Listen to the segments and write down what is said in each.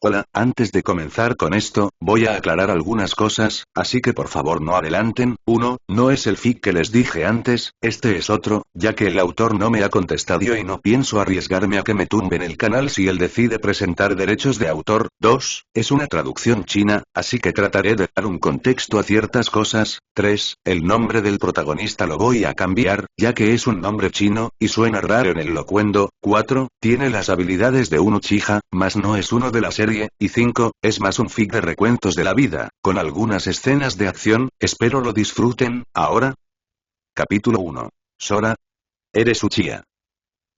Hola, antes de comenzar con esto, voy a aclarar algunas cosas, así que por favor no adelanten. 1. No es el fic que les dije antes, este es otro, ya que el autor no me ha contestado y no pienso arriesgarme a que me tumben el canal si él decide presentar derechos de autor. 2. Es una traducción china, así que trataré de dar un contexto a ciertas cosas. 3. El nombre del protagonista lo voy a cambiar, ya que es un nombre chino, y suena raro en el locuendo. 4. Tiene las habilidades de un Uchiha, mas no es uno de la serie. Y 5, es más un fic de recuentos de la vida, con algunas escenas de acción, espero lo disfruten. Ahora. Capítulo 1. Sora. Eres Uchiha.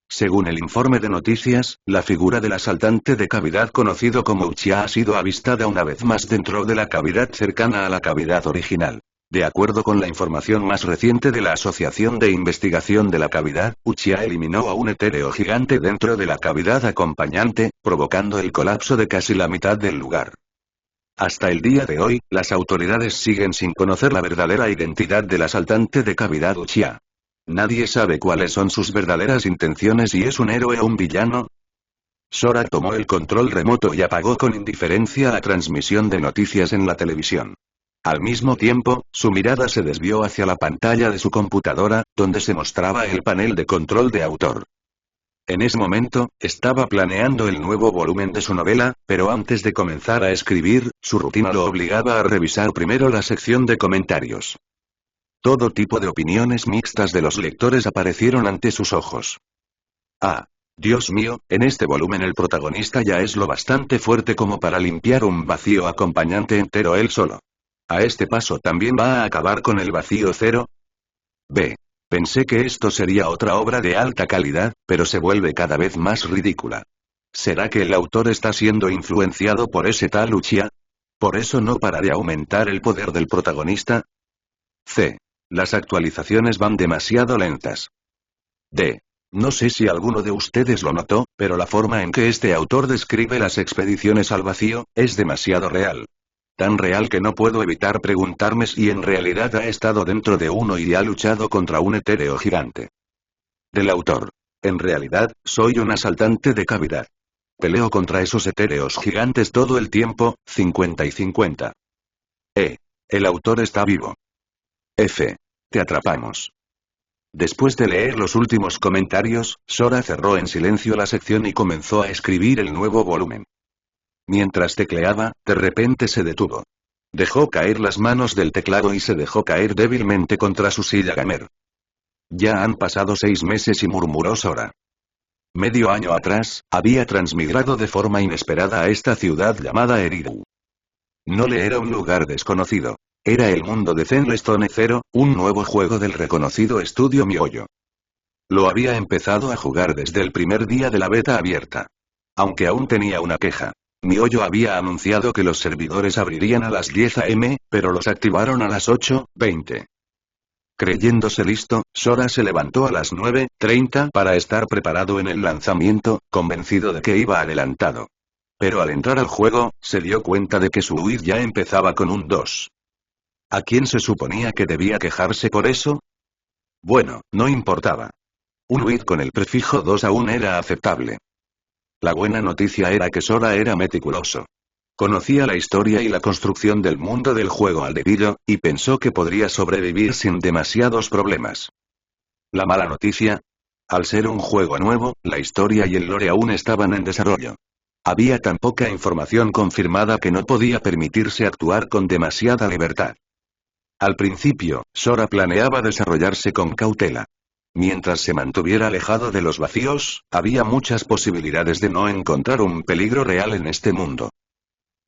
Según el informe de noticias, la figura del asaltante de cavidad conocido como Uchiha ha sido avistada una vez más dentro de la cavidad cercana a la cavidad original. De acuerdo con la información más reciente de la Asociación de Investigación de la Cavidad, Uchiha eliminó a un etéreo gigante dentro de la cavidad acompañante, provocando el colapso de casi la mitad del lugar. Hasta el día de hoy, las autoridades siguen sin conocer la verdadera identidad del asaltante de cavidad Uchiha. Nadie sabe cuáles son sus verdaderas intenciones y es un héroe o un villano. Sora tomó el control remoto y apagó con indiferencia la transmisión de noticias en la televisión. Al mismo tiempo, su mirada se desvió hacia la pantalla de su computadora, donde se mostraba el panel de control de autor. En ese momento, estaba planeando el nuevo volumen de su novela, pero antes de comenzar a escribir, su rutina lo obligaba a revisar primero la sección de comentarios. Todo tipo de opiniones mixtas de los lectores aparecieron ante sus ojos. Ah, Dios mío, en este volumen el protagonista ya es lo bastante fuerte como para limpiar un vacío acompañante entero él solo. ¿A este paso también va a acabar con el vacío cero? B. Pensé que esto sería otra obra de alta calidad, pero se vuelve cada vez más ridícula. ¿Será que el autor está siendo influenciado por ese tal Uchiha? ¿Por eso no para de aumentar el poder del protagonista? C. Las actualizaciones van demasiado lentas. D. No sé si alguno de ustedes lo notó, pero la forma en que este autor describe las expediciones al vacío, es demasiado real. Tan real que no puedo evitar preguntarme si en realidad ha estado dentro de uno y ha luchado contra un etéreo gigante. Del autor. En realidad, soy un asaltante de cavidad. Peleo contra esos etéreos gigantes todo el tiempo, 50 y 50. El autor está vivo. F. Te atrapamos. Después de leer los últimos comentarios, Sora cerró en silencio la sección y comenzó a escribir el nuevo volumen. Mientras tecleaba, de repente se detuvo. Dejó caer las manos del teclado y se dejó caer débilmente contra su silla gamer. Ya han pasado 6 meses y murmuró Sora. Medio año atrás, había transmigrado de forma inesperada a esta ciudad llamada Eridu. No le era un lugar desconocido. Era el mundo de Zenless Zero, un nuevo juego del reconocido estudio MiHoYo. Lo había empezado a jugar desde el primer día de la beta abierta. Aunque aún tenía una queja. MiHoYo había anunciado que los servidores abrirían a las 10 am, pero los activaron a las 8:20. Creyéndose listo, Sora se levantó a las 9:30 para estar preparado en el lanzamiento, convencido de que iba adelantado. Pero al entrar al juego, se dio cuenta de que su UID ya empezaba con un 2. ¿A quién se suponía que debía quejarse por eso? Bueno, no importaba. Un UID con el prefijo 2 aún era aceptable. La buena noticia era que Sora era meticuloso. Conocía la historia y la construcción del mundo del juego al dedillo, y pensó que podría sobrevivir sin demasiados problemas. La mala noticia. Al ser un juego nuevo, la historia y el lore aún estaban en desarrollo. Había tan poca información confirmada que no podía permitirse actuar con demasiada libertad. Al principio, Sora planeaba desarrollarse con cautela. Mientras se mantuviera alejado de los vacíos, había muchas posibilidades de no encontrar un peligro real en este mundo.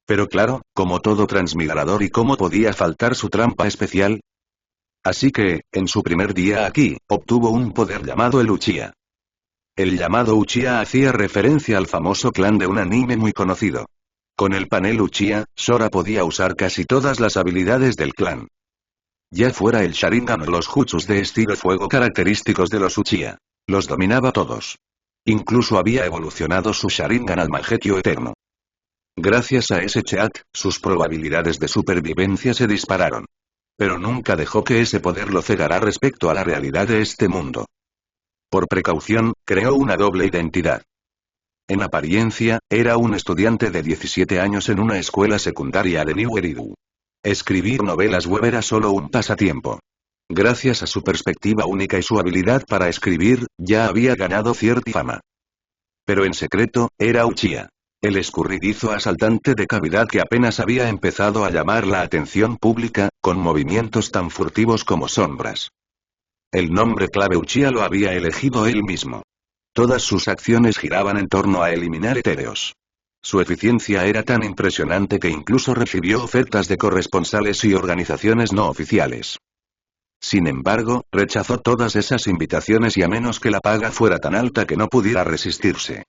Pero claro, como todo transmigrador, ¿y cómo podía faltar su trampa especial? Así que, en su primer día aquí, obtuvo un poder llamado el Uchiha. El llamado Uchiha hacía referencia al famoso clan de un anime muy conocido. Con el panel Uchiha, Sora podía usar casi todas las habilidades del clan. Ya fuera el Sharingan o los jutsus de estilo fuego característicos de los Uchiha. Los dominaba todos. Incluso había evolucionado su Sharingan al Mangekyo Eterno. Gracias a ese chat, sus probabilidades de supervivencia se dispararon. Pero nunca dejó que ese poder lo cegara respecto a la realidad de este mundo. Por precaución, creó una doble identidad. En apariencia, era un estudiante de 17 años en una escuela secundaria de New Eridu. Escribir novelas web era solo un pasatiempo. Gracias a su perspectiva única y su habilidad para escribir, ya había ganado cierta fama. Pero en secreto, era Uchiha. El escurridizo asaltante de cavidad que apenas había empezado a llamar la atención pública, con movimientos tan furtivos como sombras. El nombre clave Uchiha lo había elegido él mismo. Todas sus acciones giraban en torno a eliminar etéreos. Su eficiencia era tan impresionante que incluso recibió ofertas de corresponsales y organizaciones no oficiales. Sin embargo, rechazó todas esas invitaciones y a menos que la paga fuera tan alta que no pudiera resistirse.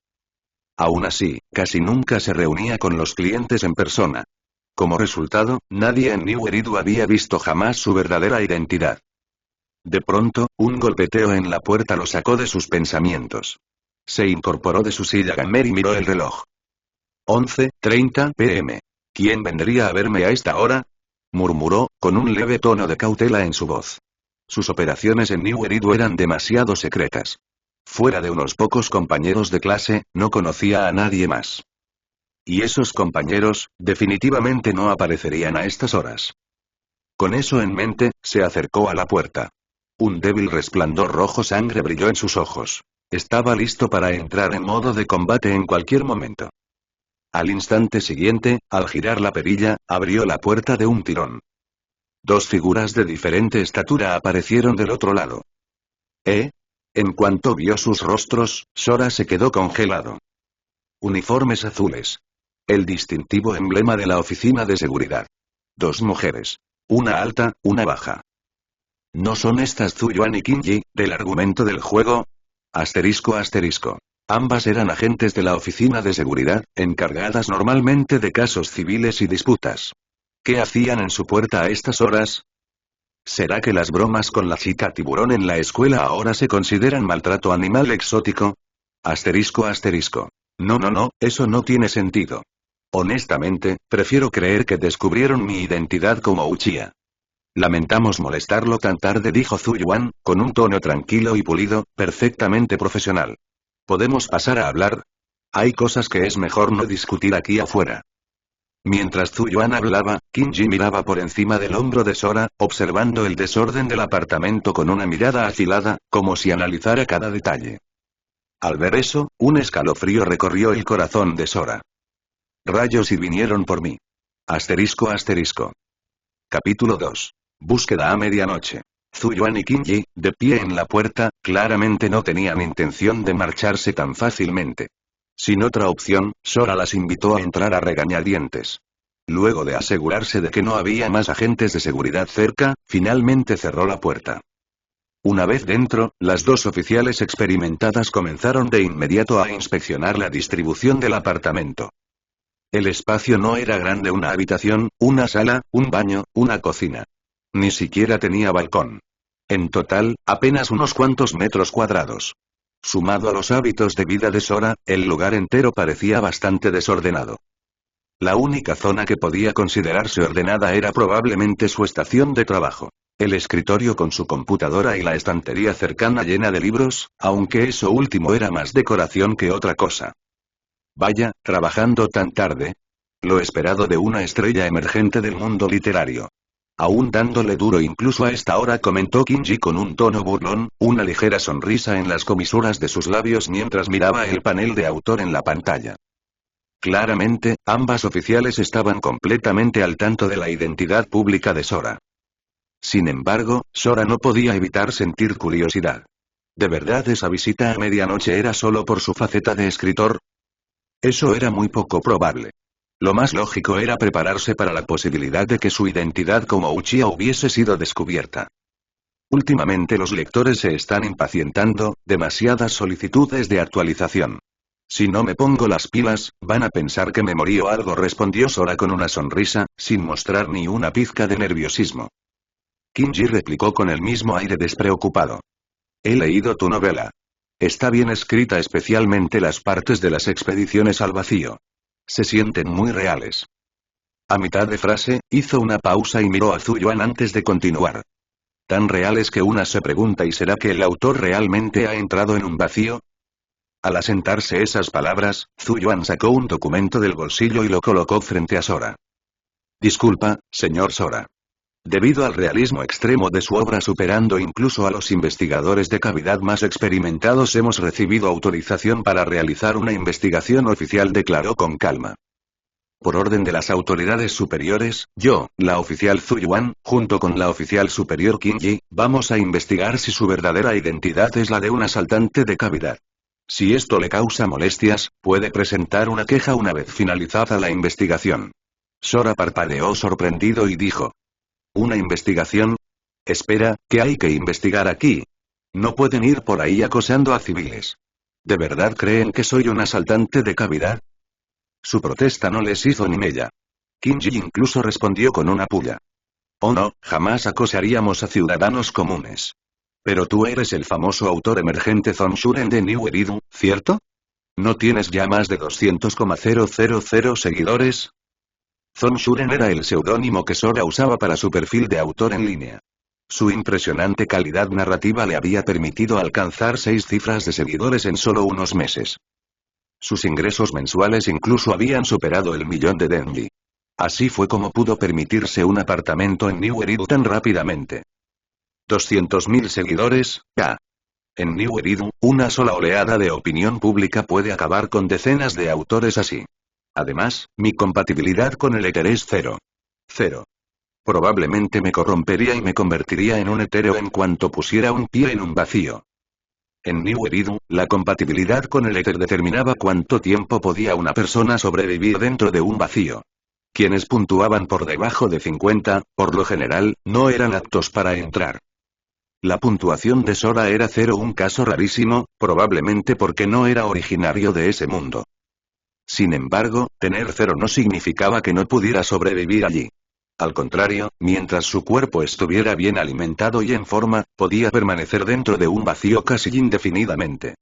Aún así, casi nunca se reunía con los clientes en persona. Como resultado, nadie en New Eridu había visto jamás su verdadera identidad. De pronto, un golpeteo en la puerta lo sacó de sus pensamientos. Se incorporó de su silla gamer y miró el reloj. 11:30 p.m. ¿Quién vendría a verme a esta hora?, murmuró, con un leve tono de cautela en su voz. Sus operaciones en New Eridu eran demasiado secretas. Fuera de unos pocos compañeros de clase, no conocía a nadie más. Y esos compañeros, definitivamente no aparecerían a estas horas. Con eso en mente, se acercó a la puerta. Un débil resplandor rojo sangre brilló en sus ojos. Estaba listo para entrar en modo de combate en cualquier momento. Al instante siguiente, al girar la perilla, abrió la puerta de un tirón. Dos figuras de diferente estatura aparecieron del otro lado. En cuanto vio sus rostros, Sora se quedó congelado. Uniformes azules. El distintivo emblema de la oficina de seguridad. Dos mujeres. Una alta, una baja. ¿No son estas Zuyuan y Kinji, del argumento del juego? ***. Ambas eran agentes de la oficina de seguridad, encargadas normalmente de casos civiles y disputas. ¿Qué hacían en su puerta a estas horas? ¿Será que las bromas con la chica tiburón en la escuela ahora se consideran maltrato animal exótico? ***. No, eso no tiene sentido. Honestamente, prefiero creer que descubrieron mi identidad como Uchiha. Lamentamos molestarlo tan tarde, dijo Zuyuan, con un tono tranquilo y pulido, perfectamente profesional. ¿Podemos pasar a hablar? Hay cosas que es mejor no discutir aquí afuera. Mientras Zuyuan hablaba, Kinji miraba por encima del hombro de Sora, observando el desorden del apartamento con una mirada afilada, como si analizara cada detalle. Al ver eso, un escalofrío recorrió el corazón de Sora. Rayos y vinieron por mí. ***. Capítulo 2. Búsqueda a medianoche. Zuyuan y Kinji, de pie en la puerta, claramente no tenían intención de marcharse tan fácilmente. Sin otra opción, Sora las invitó a entrar a regañadientes. Luego de asegurarse de que no había más agentes de seguridad cerca, finalmente cerró la puerta. Una vez dentro, las dos oficiales experimentadas comenzaron de inmediato a inspeccionar la distribución del apartamento. El espacio no era grande: una habitación, una sala, un baño, una cocina. Ni siquiera tenía balcón. En total, apenas unos cuantos metros cuadrados. Sumado a los hábitos de vida de Sora, el lugar entero parecía bastante desordenado. La única zona que podía considerarse ordenada era probablemente su estación de trabajo. El escritorio con su computadora y la estantería cercana llena de libros, aunque eso último era más decoración que otra cosa. Vaya, trabajando tan tarde. Lo esperado de una estrella emergente del mundo literario. Aún dándole duro incluso a esta hora, comentó Kinji con un tono burlón, una ligera sonrisa en las comisuras de sus labios mientras miraba el panel de autor en la pantalla. Claramente, ambas oficiales estaban completamente al tanto de la identidad pública de Sora. Sin embargo, Sora no podía evitar sentir curiosidad. ¿De verdad esa visita a medianoche era solo por su faceta de escritor? Eso era muy poco probable. Lo más lógico era prepararse para la posibilidad de que su identidad como Uchiha hubiese sido descubierta. Últimamente los lectores se están impacientando, demasiadas solicitudes de actualización. Si no me pongo las pilas, van a pensar que me morí o algo, respondió Sora con una sonrisa, sin mostrar ni una pizca de nerviosismo. Kinji replicó con el mismo aire despreocupado. He leído tu novela. Está bien escrita, especialmente las partes de las expediciones al vacío. Se sienten muy reales. A mitad de frase, hizo una pausa y miró a Zuyuan antes de continuar. Tan reales que una se pregunta: ¿y será que el autor realmente ha entrado en un vacío? Al asentarse esas palabras, Zuyuan sacó un documento del bolsillo y lo colocó frente a Sora. Disculpa, señor Sora. Debido al realismo extremo de su obra superando incluso a los investigadores de cavidad más experimentados hemos recibido autorización para realizar una investigación oficial, declaró con calma. Por orden de las autoridades superiores, yo, la oficial Zuyuan, junto con la oficial superior Qingyi, vamos a investigar si su verdadera identidad es la de un asaltante de cavidad. Si esto le causa molestias, puede presentar una queja una vez finalizada la investigación. Sora parpadeó sorprendido y dijo. ¿Una investigación? Espera, ¿qué hay que investigar aquí? No pueden ir por ahí acosando a civiles. ¿De verdad creen que soy un asaltante de cavidad? Su protesta no les hizo ni mella. Qingyi incluso respondió con una pulla. Oh no, jamás acosaríamos a ciudadanos comunes. Pero tú eres el famoso autor emergente Zongshuren de New Eridu, ¿cierto? ¿No tienes ya más de 200,000 seguidores? Zongshuren era el seudónimo que Sora usaba para su perfil de autor en línea. Su impresionante calidad narrativa le había permitido alcanzar 6 cifras de seguidores en solo unos meses. Sus ingresos mensuales incluso habían superado el 1.000.000 de denji. Así fue como pudo permitirse un apartamento en New Eridu tan rápidamente. 200.000 seguidores, En New Eridu, una sola oleada de opinión pública puede acabar con decenas de autores así. Además, mi compatibilidad con el éter es 0. Probablemente me corrompería y me convertiría en un etéreo en cuanto pusiera un pie en un vacío. En New Eridu, la compatibilidad con el éter determinaba cuánto tiempo podía una persona sobrevivir dentro de un vacío. Quienes puntuaban por debajo de 50, por lo general, no eran aptos para entrar. La puntuación de Sora era 0, un caso rarísimo, probablemente porque no era originario de ese mundo. Sin embargo, tener 0 no significaba que no pudiera sobrevivir allí. Al contrario, mientras su cuerpo estuviera bien alimentado y en forma, podía permanecer dentro de un vacío casi indefinidamente.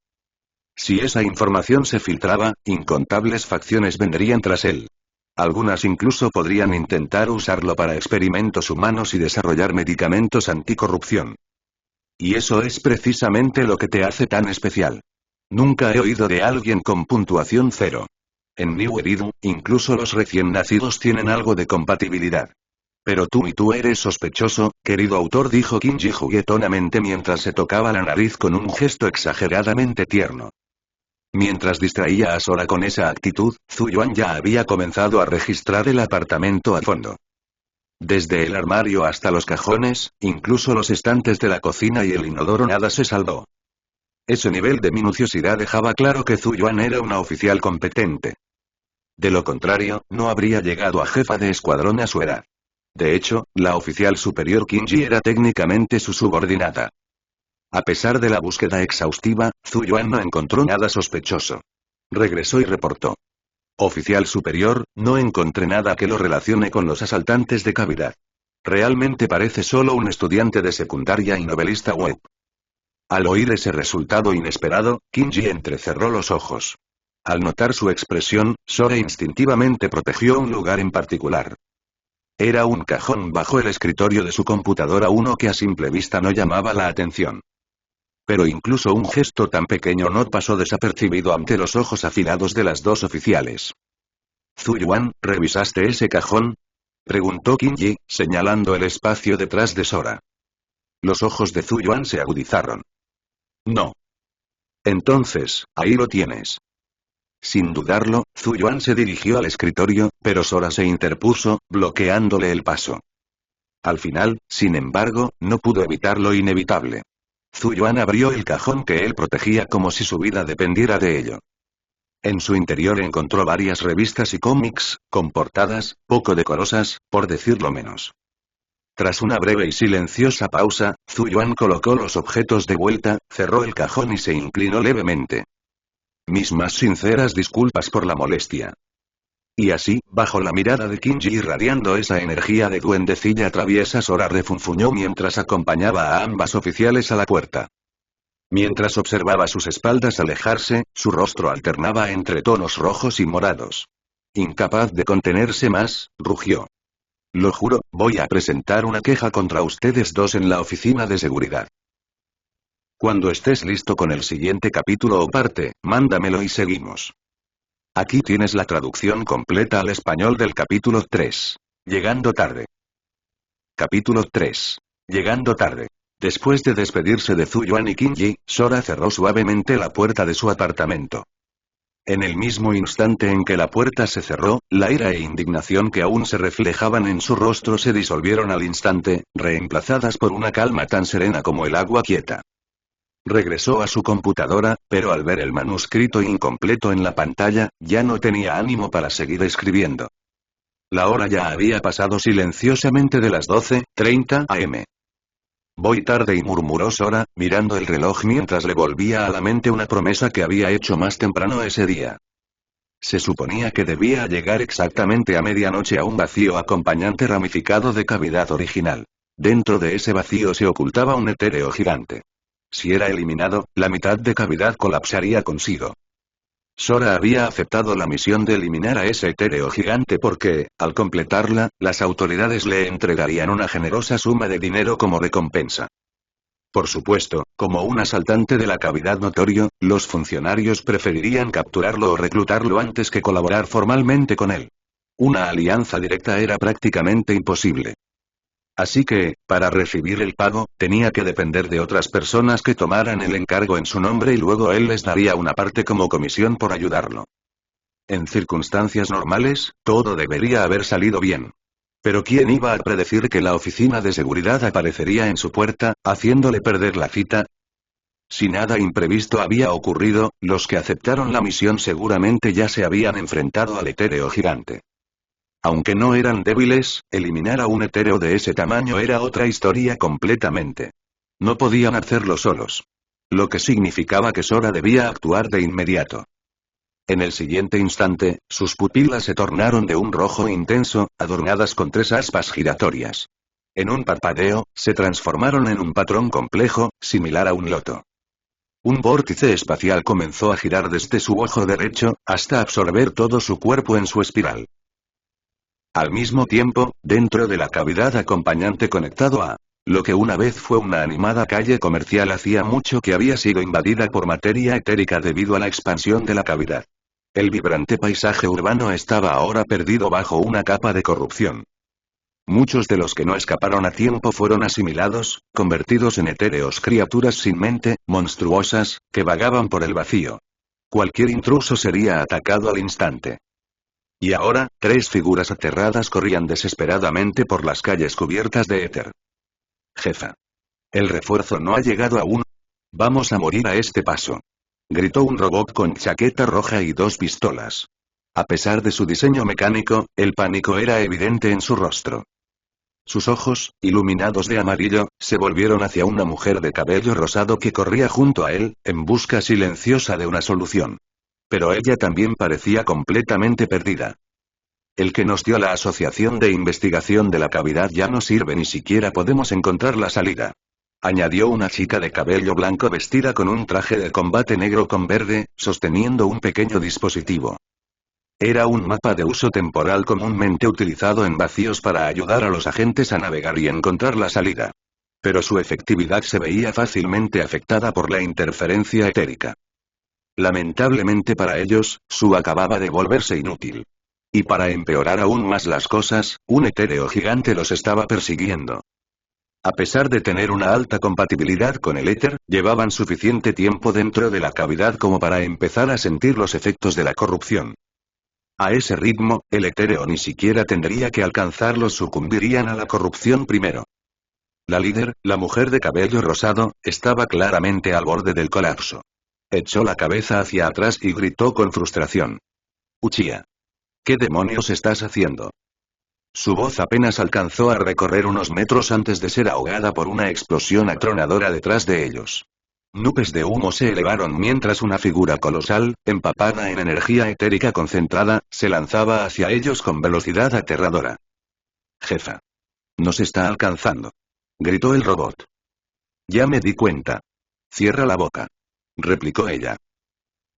Si esa información se filtraba, incontables facciones vendrían tras él. Algunas incluso podrían intentar usarlo para experimentos humanos y desarrollar medicamentos anticorrupción. Y eso es precisamente lo que te hace tan especial. Nunca he oído de alguien con puntuación 0. En New Eridu, incluso los recién nacidos tienen algo de compatibilidad. Pero tú eres sospechoso, querido autor, dijo Qingyi juguetonamente mientras se tocaba la nariz con un gesto exageradamente tierno. Mientras distraía a Sora con esa actitud, Zuyuan ya había comenzado a registrar el apartamento a fondo. Desde el armario hasta los cajones, incluso los estantes de la cocina y el inodoro, nada se salvó. Ese nivel de minuciosidad dejaba claro que Zuyuan era una oficial competente. De lo contrario, no habría llegado a jefa de escuadrón a su edad. De hecho, la oficial superior Qingyi era técnicamente su subordinada. A pesar de la búsqueda exhaustiva, Zuyuan no encontró nada sospechoso. Regresó y reportó. Oficial superior, no encontré nada que lo relacione con los asaltantes de cavidad. Realmente parece solo un estudiante de secundaria y novelista web. Al oír ese resultado inesperado, Qingyi entrecerró los ojos. Al notar su expresión, Sora instintivamente protegió un lugar en particular. Era un cajón bajo el escritorio de su computadora, uno que a simple vista no llamaba la atención. Pero incluso un gesto tan pequeño no pasó desapercibido ante los ojos afilados de las dos oficiales. «Zuyuan, ¿revisaste ese cajón?», preguntó Qingyi, señalando el espacio detrás de Sora. Los ojos de Zuyuan se agudizaron. «No». «Entonces, ahí lo tienes». Sin dudarlo, Zuyuan se dirigió al escritorio, pero Sora se interpuso, bloqueándole el paso. Al final, sin embargo, no pudo evitar lo inevitable. Zuyuan abrió el cajón que él protegía como si su vida dependiera de ello. En su interior encontró varias revistas y cómics, con portadas, poco decorosas, por decirlo menos. Tras una breve y silenciosa pausa, Zuyuan colocó los objetos de vuelta, cerró el cajón y se inclinó levemente. «Mis más sinceras disculpas por la molestia». Y así, bajo la mirada de Qingyi irradiando esa energía de duendecilla traviesa, Sora refunfuñó mientras acompañaba a ambas oficiales a la puerta. Mientras observaba sus espaldas alejarse, su rostro alternaba entre tonos rojos y morados. Incapaz de contenerse más, rugió. «Lo juro, voy a presentar una queja contra ustedes dos en la oficina de seguridad». Cuando estés listo con el siguiente capítulo o parte, mándamelo y seguimos. Aquí tienes la traducción completa al español del capítulo 3. Llegando tarde. Capítulo 3. Llegando tarde. Después de despedirse de Zuyuan y Qingyi, Sora cerró suavemente la puerta de su apartamento. En el mismo instante en que la puerta se cerró, la ira e indignación que aún se reflejaban en su rostro se disolvieron al instante, reemplazadas por una calma tan serena como el agua quieta. Regresó a su computadora, pero al ver el manuscrito incompleto en la pantalla, ya no tenía ánimo para seguir escribiendo. La hora ya había pasado silenciosamente de las 12:30 am. Voy tarde, y murmuró Sora, mirando el reloj mientras le volvía a la mente una promesa que había hecho más temprano ese día. Se suponía que debía llegar exactamente a medianoche a un vacío acompañante ramificado de cavidad original. Dentro de ese vacío se ocultaba un etéreo gigante. Si era eliminado, la mitad de cavidad colapsaría consigo. Sora había aceptado la misión de eliminar a ese etéreo gigante porque, al completarla, las autoridades le entregarían una generosa suma de dinero como recompensa. Por supuesto, como un asaltante de la cavidad notorio, los funcionarios preferirían capturarlo o reclutarlo antes que colaborar formalmente con él. Una alianza directa era prácticamente imposible. Así que, para recibir el pago, tenía que depender de otras personas que tomaran el encargo en su nombre y luego él les daría una parte como comisión por ayudarlo. En circunstancias normales, todo debería haber salido bien. Pero ¿quién iba a predecir que la oficina de seguridad aparecería en su puerta, haciéndole perder la cita? Si nada imprevisto había ocurrido, los que aceptaron la misión seguramente ya se habían enfrentado al etéreo gigante. Aunque no eran débiles, eliminar a un etéreo de ese tamaño era otra historia completamente. No podían hacerlo solos. Lo que significaba que Sora debía actuar de inmediato. En el siguiente instante, sus pupilas se tornaron de un rojo intenso, adornadas con 3 aspas giratorias. En un parpadeo, se transformaron en un patrón complejo, similar a un loto. Un vórtice espacial comenzó a girar desde su ojo derecho, hasta absorber todo su cuerpo en su espiral. Al mismo tiempo, dentro de la cavidad acompañante conectado a lo que una vez fue una animada calle comercial, hacía mucho que había sido invadida por materia etérica debido a la expansión de la cavidad. El vibrante paisaje urbano estaba ahora perdido bajo una capa de corrupción. Muchos de los que no escaparon a tiempo fueron asimilados, convertidos en etéreos criaturas sin mente, monstruosas, que vagaban por el vacío. Cualquier intruso sería atacado al instante. Y ahora, 3 figuras aterradas corrían desesperadamente por las calles cubiertas de éter. Jefa. El refuerzo no ha llegado aún. Vamos a morir a este paso. Gritó un robot con chaqueta roja y 2 pistolas. A pesar de su diseño mecánico, el pánico era evidente en su rostro. Sus ojos, iluminados de amarillo, se volvieron hacia una mujer de cabello rosado que corría junto a él, en busca silenciosa de una solución. Pero ella también parecía completamente perdida. El que nos dio la Asociación de Investigación de la Cavidad ya no sirve, ni siquiera podemos encontrar la salida. Añadió una chica de cabello blanco vestida con un traje de combate negro con verde, sosteniendo un pequeño dispositivo. Era un mapa de uso temporal comúnmente utilizado en vacíos para ayudar a los agentes a navegar y encontrar la salida. Pero su efectividad se veía fácilmente afectada por la interferencia etérica. Lamentablemente para ellos, Su acababa de volverse inútil. Y para empeorar aún más las cosas, un etéreo gigante los estaba persiguiendo. A pesar de tener una alta compatibilidad con el éter, llevaban suficiente tiempo dentro de la cavidad como para empezar a sentir los efectos de la corrupción. A ese ritmo, el etéreo ni siquiera tendría que alcanzarlos, sucumbirían a la corrupción primero. La líder, la mujer de cabello rosado, estaba claramente al borde del colapso. Echó la cabeza hacia atrás y gritó con frustración. Uchiha. ¿Qué demonios estás haciendo? Su voz apenas alcanzó a recorrer unos metros antes de ser ahogada por una explosión atronadora detrás de ellos. Nubes de humo se elevaron mientras una figura colosal, empapada en energía etérica concentrada, se lanzaba hacia ellos con velocidad aterradora. Jefa. Nos está alcanzando. Gritó el robot. Ya me di cuenta. Cierra la boca. Replicó ella.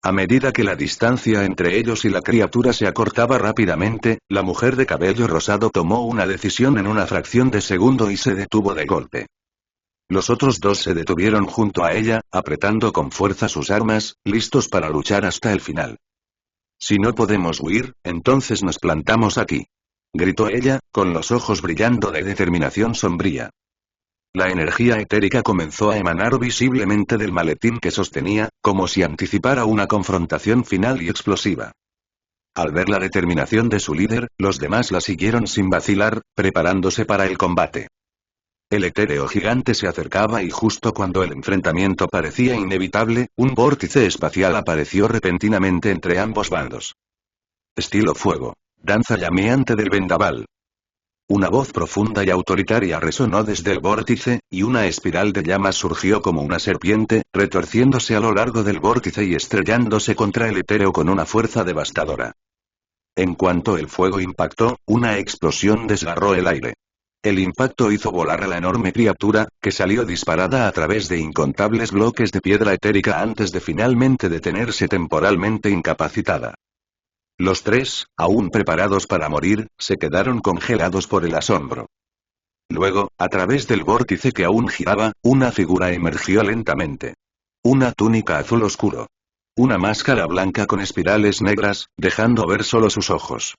A medida que la distancia entre ellos y la criatura se acortaba rápidamente, la mujer de cabello rosado tomó una decisión en una fracción de segundo y se detuvo de golpe. Los otros dos se detuvieron junto a ella, apretando con fuerza sus armas, listos para luchar hasta el final. Si no podemos huir, entonces nos plantamos aquí. Gritó ella, con los ojos brillando de determinación sombría. La energía etérica comenzó a emanar visiblemente del maletín que sostenía, como si anticipara una confrontación final y explosiva. Al ver la determinación de su líder, los demás la siguieron sin vacilar, preparándose para el combate. El etéreo gigante se acercaba y justo cuando el enfrentamiento parecía inevitable, un vórtice espacial apareció repentinamente entre ambos bandos. Estilo fuego. Danza llameante del vendaval. Una voz profunda y autoritaria resonó desde el vórtice, y una espiral de llamas surgió como una serpiente, retorciéndose a lo largo del vórtice y estrellándose contra el etéreo con una fuerza devastadora. En cuanto el fuego impactó, una explosión desgarró el aire. El impacto hizo volar a la enorme criatura, que salió disparada a través de incontables bloques de piedra etérica antes de finalmente detenerse temporalmente incapacitada. Los tres, aún preparados para morir, se quedaron congelados por el asombro. Luego, a través del vórtice que aún giraba, una figura emergió lentamente. Una túnica azul oscuro. Una máscara blanca con espirales negras, dejando ver solo sus ojos.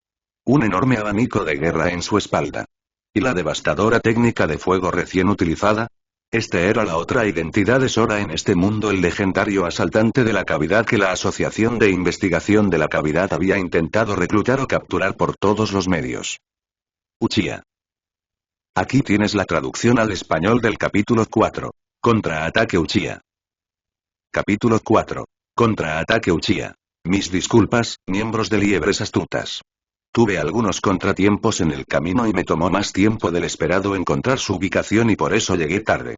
Un enorme abanico de guerra en su espalda. ¿Y la devastadora técnica de fuego recién utilizada? Esta era la otra identidad de Sora en este mundo, el legendario asaltante de la cavidad que la Asociación de Investigación de la Cavidad había intentado reclutar o capturar por todos los medios. Uchiha. Aquí tienes la traducción al español del capítulo 4. Contraataque Uchiha. Capítulo 4. Contraataque Uchiha. Mis disculpas, miembros de Liebres Astutas. Tuve algunos contratiempos en el camino y me tomó más tiempo del esperado encontrar su ubicación y por eso llegué tarde.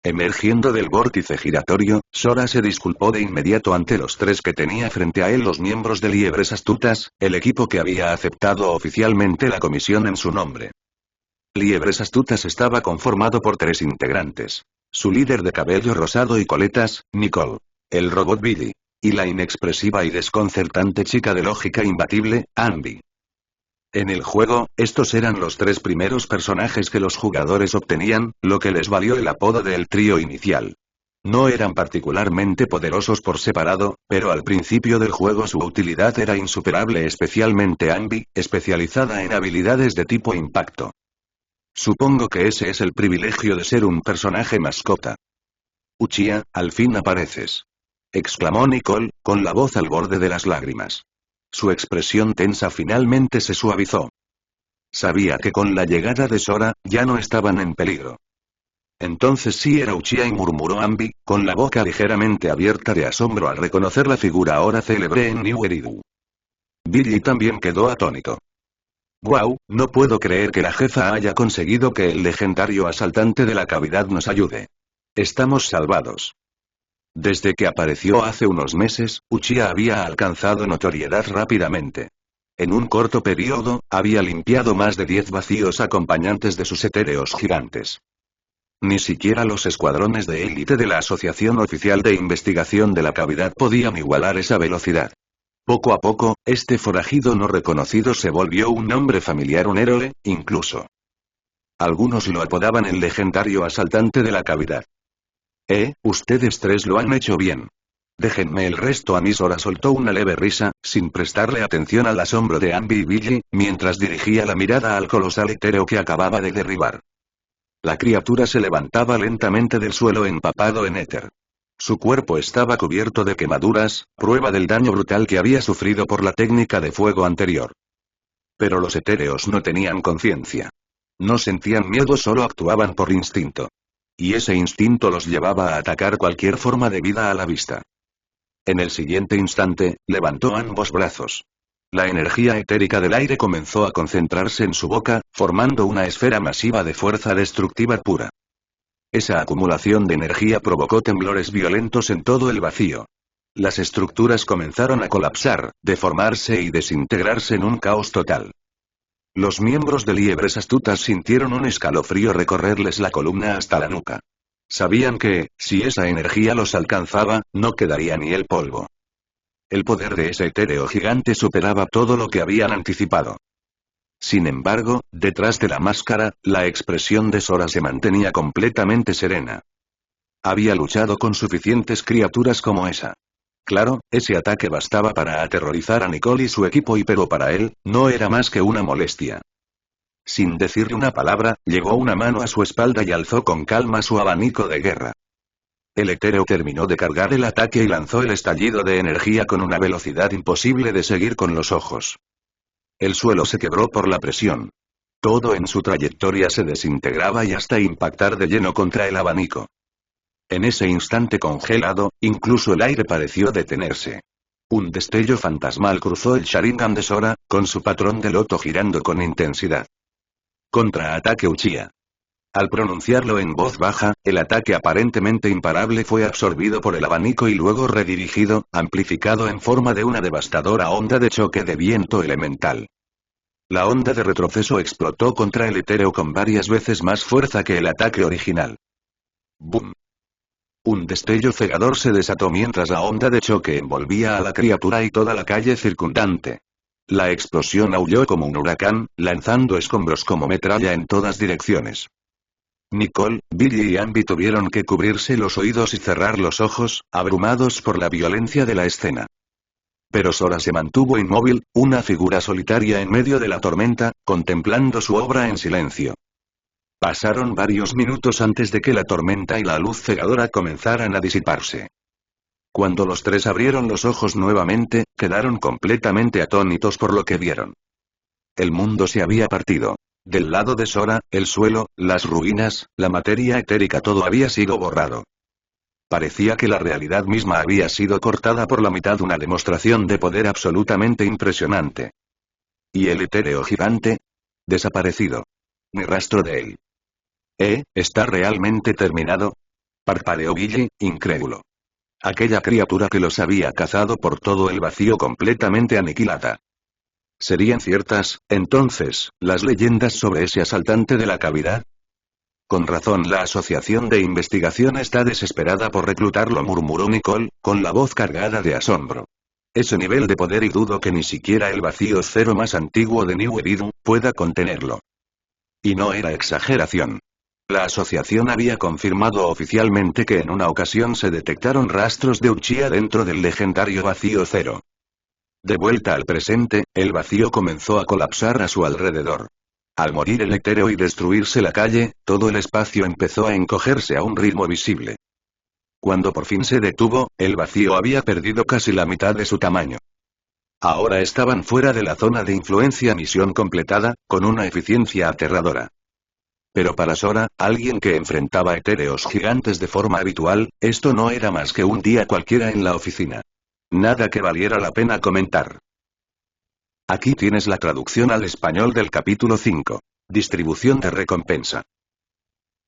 Emergiendo del vórtice giratorio, Sora se disculpó de inmediato ante los tres que tenía frente a él, los miembros de Liebres Astutas, el equipo que había aceptado oficialmente la comisión en su nombre. Liebres Astutas estaba conformado por 3 integrantes. Su líder de cabello rosado y coletas, Nicole. El robot Billy. Y la inexpresiva y desconcertante chica de lógica imbatible, Anby. En el juego, estos eran los 3 primeros personajes que los jugadores obtenían, lo que les valió el apodo del trío inicial. No eran particularmente poderosos por separado, pero al principio del juego su utilidad era insuperable, especialmente Anby, especializada en habilidades de tipo impacto. Supongo que ese es el privilegio de ser un personaje mascota. Uchiha, al fin apareces. Exclamó Nicole, con la voz al borde de las lágrimas. Su expresión tensa finalmente se suavizó. Sabía que con la llegada de Sora, ya no estaban en peligro. Entonces sí era Uchiha, y murmuró Anby, con la boca ligeramente abierta de asombro al reconocer la figura ahora célebre en New Eridu. Billy también quedó atónito. ¡Guau! No puedo creer que la jefa haya conseguido que el legendario asaltante de la cavidad nos ayude. Estamos salvados. Desde que apareció hace unos meses, Uchiha había alcanzado notoriedad rápidamente. En un corto periodo, había limpiado más de 10 vacíos acompañantes de sus etéreos gigantes. Ni siquiera los escuadrones de élite de la Asociación Oficial de Investigación de la Cavidad podían igualar esa velocidad. Poco a poco, este forajido no reconocido se volvió un nombre familiar, un héroe, incluso. Algunos lo apodaban el legendario asaltante de la cavidad. Ustedes 3 lo han hecho bien. Déjenme el resto a mí. Sora soltó una leve risa, sin prestarle atención al asombro de Anby y Billy, mientras dirigía la mirada al colosal etéreo que acababa de derribar. La criatura se levantaba lentamente del suelo empapado en éter. Su cuerpo estaba cubierto de quemaduras, prueba del daño brutal que había sufrido por la técnica de fuego anterior. Pero los etéreos no tenían conciencia. No sentían miedo, solo actuaban por instinto. Y ese instinto los llevaba a atacar cualquier forma de vida a la vista. En el siguiente instante, levantó ambos brazos. La energía etérica del aire comenzó a concentrarse en su boca, formando una esfera masiva de fuerza destructiva pura. Esa acumulación de energía provocó temblores violentos en todo el vacío. Las estructuras comenzaron a colapsar, deformarse y desintegrarse en un caos total. Los miembros de Liebres Astutas sintieron un escalofrío recorrerles la columna hasta la nuca. Sabían que, si esa energía los alcanzaba, no quedaría ni el polvo. El poder de ese etéreo gigante superaba todo lo que habían anticipado. Sin embargo, detrás de la máscara, la expresión de Sora se mantenía completamente serena. Había luchado con suficientes criaturas como esa. Claro, ese ataque bastaba para aterrorizar a Nicole y su equipo pero para él, no era más que una molestia. Sin decirle una palabra, llevó una mano a su espalda y alzó con calma su abanico de guerra. El etéreo terminó de cargar el ataque y lanzó el estallido de energía con una velocidad imposible de seguir con los ojos. El suelo se quebró por la presión. Todo en su trayectoria se desintegraba y hasta impactar de lleno contra el abanico. En ese instante congelado, incluso el aire pareció detenerse. Un destello fantasmal cruzó el Sharingan de Sora, con su patrón de loto girando con intensidad. Contraataque Uchiha. Al pronunciarlo en voz baja, el ataque aparentemente imparable fue absorbido por el abanico y luego redirigido, amplificado en forma de una devastadora onda de choque de viento elemental. La onda de retroceso explotó contra el etéreo con varias veces más fuerza que el ataque original. ¡Bum! Un destello cegador se desató mientras la onda de choque envolvía a la criatura y toda la calle circundante. La explosión aulló como un huracán, lanzando escombros como metralla en todas direcciones. Nicole, Billy y Ambi tuvieron que cubrirse los oídos y cerrar los ojos, abrumados por la violencia de la escena. Pero Sora se mantuvo inmóvil, una figura solitaria en medio de la tormenta, contemplando su obra en silencio. Pasaron varios minutos antes de que la tormenta y la luz cegadora comenzaran a disiparse. Cuando los tres abrieron los ojos nuevamente, quedaron completamente atónitos por lo que vieron. El mundo se había partido. Del lado de Sora, el suelo, las ruinas, la materia etérica todo había sido borrado. Parecía que la realidad misma había sido cortada por la mitad, una demostración de poder absolutamente impresionante. ¿Y el etéreo gigante? Desaparecido. Ni rastro de él. ¿Está realmente terminado? Parpadeó Billy, incrédulo. Aquella criatura que los había cazado por todo el vacío completamente aniquilada. ¿Serían ciertas, entonces, las leyendas sobre ese asaltante de la cavidad? Con razón la asociación de investigación está desesperada por reclutarlo, murmuró Nicole, con la voz cargada de asombro. Ese nivel de poder y dudo que ni siquiera el vacío cero más antiguo de New Eridu pueda contenerlo. Y no era exageración. La asociación había confirmado oficialmente que en una ocasión se detectaron rastros de Uchiha dentro del legendario vacío cero. De vuelta al presente, el vacío comenzó a colapsar a su alrededor. Al morir el etéreo y destruirse la calle, todo el espacio empezó a encogerse a un ritmo visible. Cuando por fin se detuvo, el vacío había perdido casi la mitad de su tamaño. Ahora estaban fuera de la zona de influencia, misión completada, con una eficiencia aterradora. Pero para Sora, alguien que enfrentaba etéreos gigantes de forma habitual, esto no era más que un día cualquiera en la oficina. Nada que valiera la pena comentar. Aquí tienes la traducción al español del capítulo 5. Distribución de recompensa.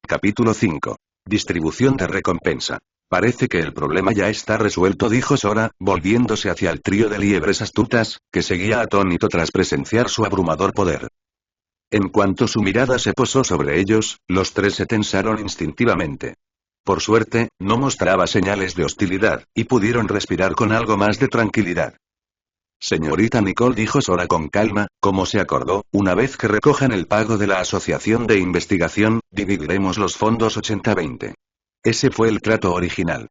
Capítulo 5. Distribución de recompensa. Parece que el problema ya está resuelto, dijo Sora, volviéndose hacia el trío de liebres astutas, que seguía atónito tras presenciar su abrumador poder. En cuanto su mirada se posó sobre ellos, los tres se tensaron instintivamente. Por suerte, no mostraba señales de hostilidad, y pudieron respirar con algo más de tranquilidad. Señorita Nicole, dijo Sora con calma, como se acordó, una vez que recojan el pago de la asociación de investigación, dividiremos los fondos 80-20. Ese fue el trato original.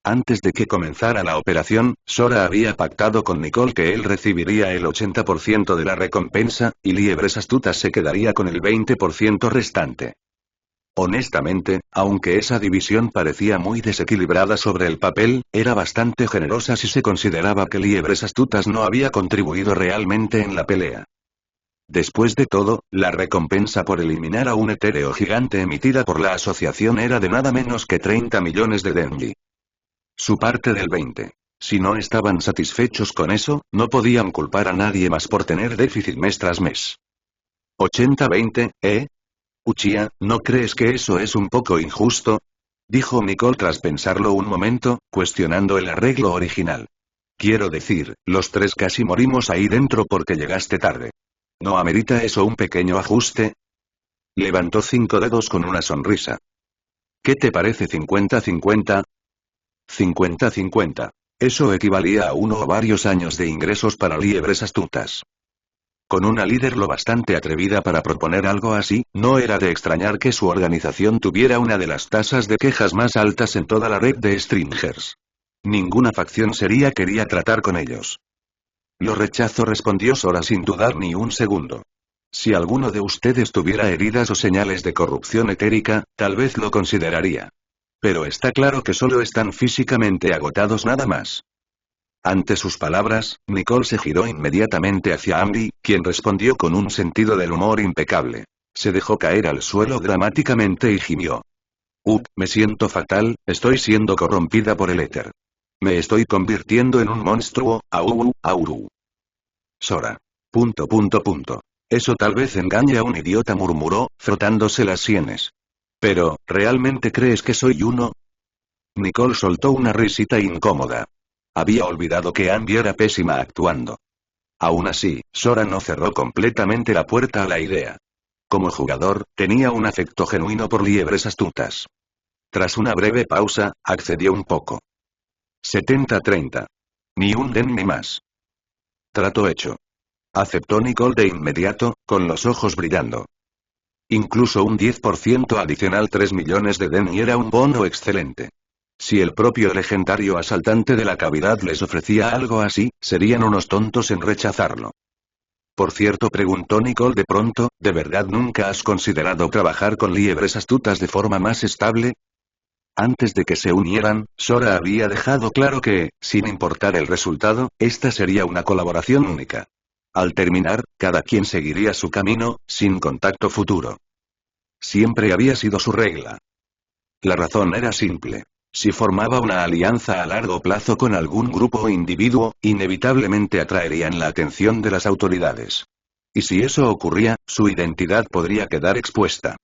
Antes de que comenzara la operación, Sora había pactado con Nicole que él recibiría el 80% de la recompensa, y Liebres Astutas se quedaría con el 20% restante. Honestamente, aunque esa división parecía muy desequilibrada sobre el papel, era bastante generosa si se consideraba que Liebres Astutas no había contribuido realmente en la pelea. Después de todo, la recompensa por eliminar a un etéreo gigante emitida por la asociación era de nada menos que 30 millones de denji. Su parte del 20. Si no estaban satisfechos con eso, no podían culpar a nadie más por tener déficit mes tras mes. 80-20, Uchiha, ¿no crees que eso es un poco injusto? Dijo Nicole tras pensarlo un momento, cuestionando el arreglo original. Quiero decir, los tres casi morimos ahí dentro porque llegaste tarde. ¿No amerita eso un pequeño ajuste? Levantó 5 dedos con una sonrisa. ¿Qué te parece 50-50? 50-50. Eso equivalía a uno o varios años de ingresos para Liebres Astutas. Con una líder lo bastante atrevida para proponer algo así, no era de extrañar que su organización tuviera una de las tasas de quejas más altas en toda la red de Stringers. Ninguna facción seria quería tratar con ellos. Lo rechazo, respondió Sora sin dudar ni un segundo. Si alguno de ustedes tuviera heridas o señales de corrupción etérica, tal vez lo consideraría. Pero está claro que solo están físicamente agotados nada más. Ante sus palabras, Nicole se giró inmediatamente hacia Ambi, quien respondió con un sentido del humor impecable. Se dejó caer al suelo dramáticamente y gimió. Me siento fatal, estoy siendo corrompida por el éter. Me estoy convirtiendo en un monstruo, auru. Sora. Eso tal vez engañe a un idiota, murmuró, frotándose las sienes. Pero, ¿realmente crees que soy uno? Nicole soltó una risita incómoda. Había olvidado que Ambi era pésima actuando. Aún así, Sora no cerró completamente la puerta a la idea. Como jugador, tenía un afecto genuino por liebres astutas. Tras una breve pausa, accedió un poco. 70-30. Ni un den ni más. Trato hecho. Aceptó Nicole de inmediato, con los ojos brillando. Incluso un 10% adicional, 3 millones de den, y era un bono excelente. Si el propio legendario asaltante de la cavidad les ofrecía algo así, serían unos tontos en rechazarlo. Por cierto, preguntó Nicole de pronto, ¿de verdad nunca has considerado trabajar con liebres astutas de forma más estable? Antes de que se unieran, Sora había dejado claro que, sin importar el resultado, esta sería una colaboración única. Al terminar, cada quien seguiría su camino, sin contacto futuro. Siempre había sido su regla. La razón era simple. Si formaba una alianza a largo plazo con algún grupo o individuo, inevitablemente atraerían la atención de las autoridades. Y si eso ocurría, su identidad podría quedar expuesta.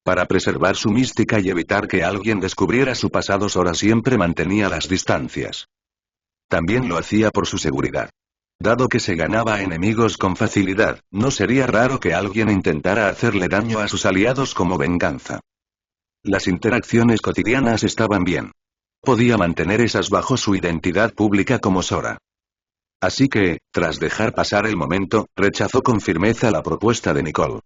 Para preservar su mística y evitar que alguien descubriera su pasado, Sora siempre mantenía las distancias. También lo hacía por su seguridad. Dado que se ganaba enemigos con facilidad, no sería raro que alguien intentara hacerle daño a sus aliados como venganza. Las interacciones cotidianas estaban bien. Podía mantener esas bajo su identidad pública como Sora. Así que, tras dejar pasar el momento, rechazó con firmeza la propuesta de Nicole.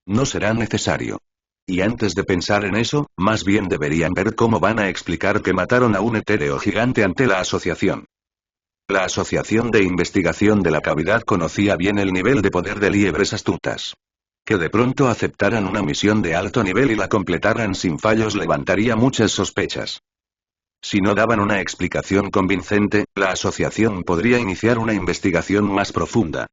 No será necesario. Y antes de pensar en eso, más bien deberían ver cómo van a explicar que mataron a un etéreo gigante ante la asociación. La Asociación de Investigación de la Cavidad conocía bien el nivel de poder de liebres astutas. Que de pronto aceptaran una misión de alto nivel y la completaran sin fallos levantaría muchas sospechas. Si no daban una explicación convincente, la asociación podría iniciar una investigación más profunda.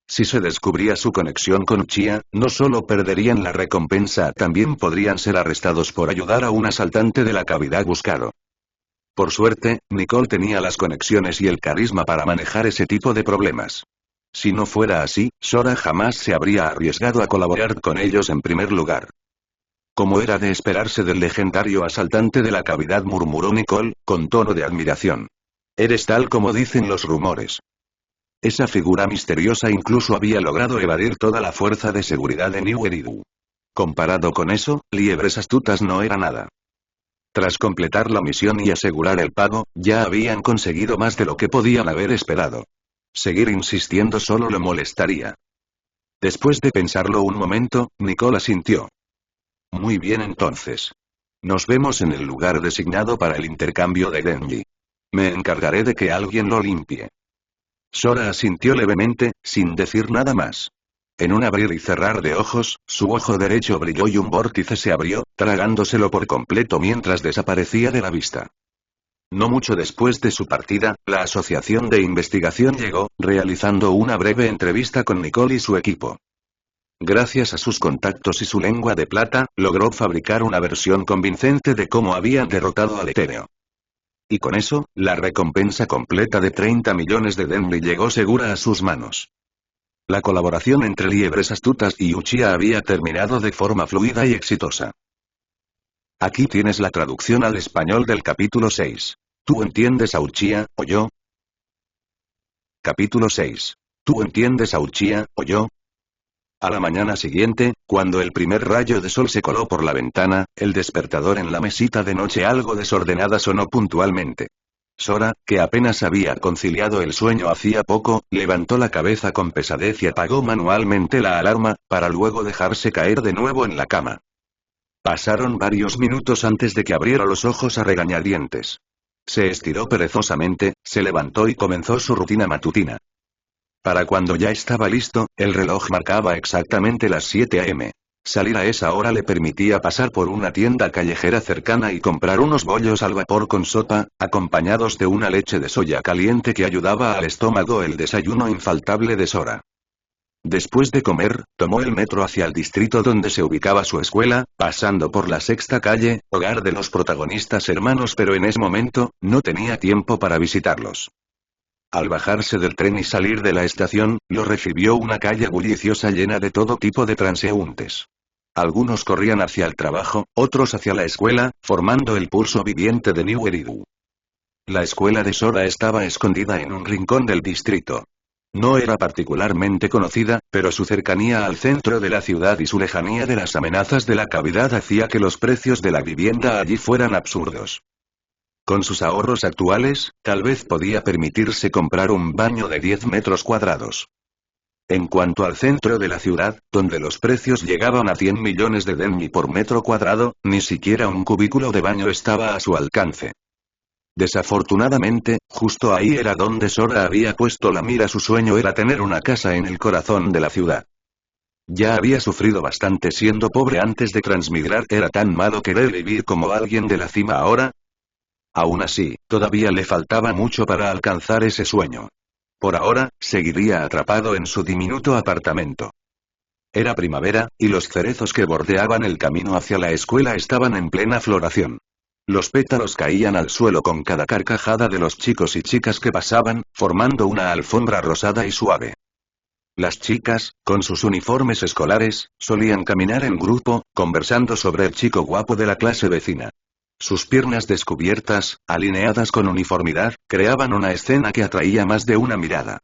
Si se descubría su conexión con Uchiha, no solo perderían la recompensa, también podrían ser arrestados por ayudar a un asaltante de la cavidad buscado. Por suerte, Nicole tenía las conexiones y el carisma para manejar ese tipo de problemas. Si no fuera así, Sora jamás se habría arriesgado a colaborar con ellos en primer lugar. Como era de esperarse del legendario asaltante de la cavidad, murmuró Nicole, con tono de admiración. Eres tal como dicen los rumores. Esa figura misteriosa incluso había logrado evadir toda la fuerza de seguridad de New Eridu. Comparado con eso, liebres astutas no era nada. Tras completar la misión y asegurar el pago, ya habían conseguido más de lo que podían haber esperado. Seguir insistiendo solo lo molestaría. Después de pensarlo un momento, Nicole asintió. Muy bien, entonces. Nos vemos en el lugar designado para el intercambio de Denji. Me encargaré de que alguien lo limpie. Sora asintió levemente, sin decir nada más. En un abrir y cerrar de ojos, su ojo derecho brilló y un vórtice se abrió, tragándoselo por completo mientras desaparecía de la vista. No mucho después de su partida, la Asociación de Investigación llegó, realizando una breve entrevista con Nicole y su equipo. Gracias a sus contactos y su lengua de plata, logró fabricar una versión convincente de cómo habían derrotado al etéreo. Y con eso, la recompensa completa de 30 millones de Denri llegó segura a sus manos. La colaboración entre liebres astutas y Uchiha había terminado de forma fluida y exitosa. Aquí tienes la traducción al español del capítulo 6. ¿Tú entiendes a Uchiha, o yo? Capítulo 6. ¿Tú entiendes a Uchiha, o yo? A la mañana siguiente, cuando el primer rayo de sol se coló por la ventana, el despertador en la mesita de noche algo desordenada sonó puntualmente. Sora, que apenas había conciliado el sueño hacía poco, levantó la cabeza con pesadez y apagó manualmente la alarma, para luego dejarse caer de nuevo en la cama. Pasaron varios minutos antes de que abriera los ojos a regañadientes. Se estiró perezosamente, se levantó y comenzó su rutina matutina. Para cuando ya estaba listo, el reloj marcaba exactamente las 7 a.m. Salir a esa hora le permitía pasar por una tienda callejera cercana y comprar unos bollos al vapor con sopa, acompañados de una leche de soya caliente que ayudaba al estómago, el desayuno infaltable de Sora. Después de comer, tomó el metro hacia el distrito donde se ubicaba su escuela, pasando por la Sexta Calle, hogar de los protagonistas hermanos, pero en ese momento, no tenía tiempo para visitarlos. Al bajarse del tren y salir de la estación, lo recibió una calle bulliciosa llena de todo tipo de transeúntes. Algunos corrían hacia el trabajo, otros hacia la escuela, formando el pulso viviente de New Eridu. La escuela de Sora estaba escondida en un rincón del distrito. No era particularmente conocida, pero su cercanía al centro de la ciudad y su lejanía de las amenazas de la cavidad hacía que los precios de la vivienda allí fueran absurdos. Con sus ahorros actuales, tal vez podía permitirse comprar un baño de 10 metros cuadrados. En cuanto al centro de la ciudad, donde los precios llegaban a 100 millones de denmi por metro cuadrado, ni siquiera un cubículo de baño estaba a su alcance. Desafortunadamente, justo ahí era donde Sora había puesto la mira. Su sueño era tener una casa en el corazón de la ciudad. Ya había sufrido bastante siendo pobre antes de transmigrar. ¿Era tan malo querer vivir como alguien de la cima ahora? Aún así, todavía le faltaba mucho para alcanzar ese sueño. Por ahora, seguiría atrapado en su diminuto apartamento. Era primavera, y los cerezos que bordeaban el camino hacia la escuela estaban en plena floración. Los pétalos caían al suelo con cada carcajada de los chicos y chicas que pasaban, formando una alfombra rosada y suave. Las chicas, con sus uniformes escolares, solían caminar en grupo, conversando sobre el chico guapo de la clase vecina. Sus piernas descubiertas, alineadas con uniformidad, creaban una escena que atraía más de una mirada.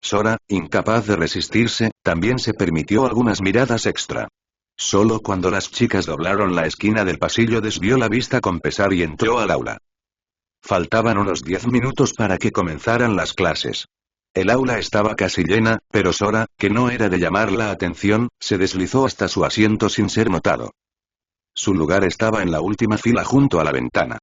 Sora, incapaz de resistirse, también se permitió algunas miradas extra. Solo cuando las chicas doblaron la esquina del pasillo desvió la vista con pesar y entró al aula. Faltaban unos 10 minutos para que comenzaran las clases. El aula estaba casi llena, pero Sora, que no era de llamar la atención, se deslizó hasta su asiento sin ser notado. Su lugar estaba en la última fila junto a la ventana.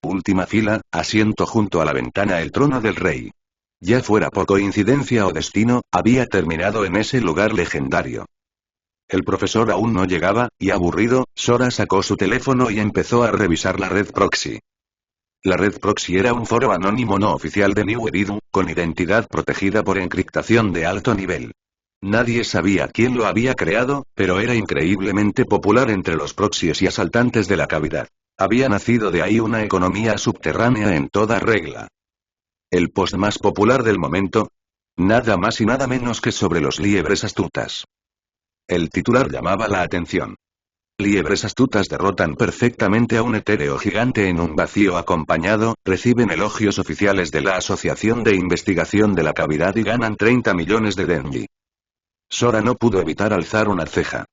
Última fila, asiento junto a la ventana, el trono del rey. Ya fuera por coincidencia o destino, había terminado en ese lugar legendario. El profesor aún no llegaba, y aburrido, Sora sacó su teléfono y empezó a revisar la red proxy. La red proxy era un foro anónimo no oficial de New Eridu, con identidad protegida por encriptación de alto nivel. Nadie sabía quién lo había creado, pero era increíblemente popular entre los proxies y asaltantes de la cavidad. Había nacido de ahí una economía subterránea en toda regla. El post más popular del momento. Nada más y nada menos que sobre los liebres astutas. El titular llamaba la atención. Liebres astutas derrotan perfectamente a un etéreo gigante en un vacío acompañado, reciben elogios oficiales de la Asociación de Investigación de la Cavidad y ganan 30 millones de denji. Sora no pudo evitar alzar una ceja.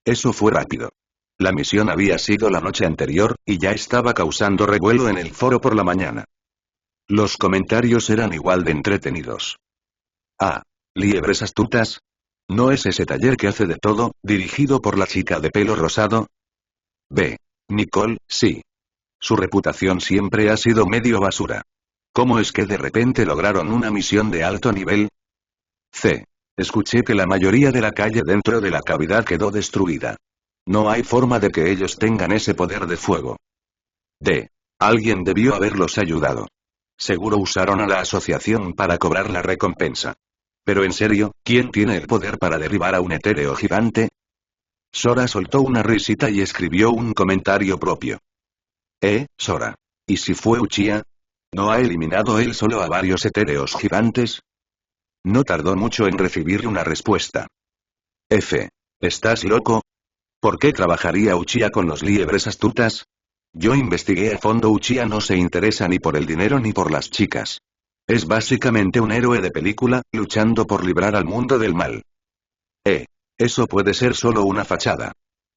Eso fue rápido. La misión había sido la noche anterior, y ya estaba causando revuelo en el foro por la mañana. Los comentarios eran igual de entretenidos. A. ¿Liebres astutas? ¿No es ese taller que hace de todo, dirigido por la chica de pelo rosado? B. Nicole, sí. Su reputación siempre ha sido medio basura. ¿Cómo es que de repente lograron una misión de alto nivel? C. Escuché que la mayoría de la calle dentro de la cavidad quedó destruida. No hay forma de que ellos tengan ese poder de fuego. D. Alguien debió haberlos ayudado. Seguro usaron a la asociación para cobrar la recompensa. Pero en serio, ¿quién tiene el poder para derribar a un etéreo gigante? Sora soltó una risita y escribió un comentario propio. Sora. ¿Y si fue Uchiha? ¿No ha eliminado él solo a varios etéreos gigantes? No tardó mucho en recibir una respuesta. F. ¿Estás loco? ¿Por qué trabajaría Uchiha con los liebres astutas? Yo investigué a fondo. Uchiha no se interesa ni por el dinero ni por las chicas. Es básicamente un héroe de película, luchando por librar al mundo del mal. Eso puede ser solo una fachada.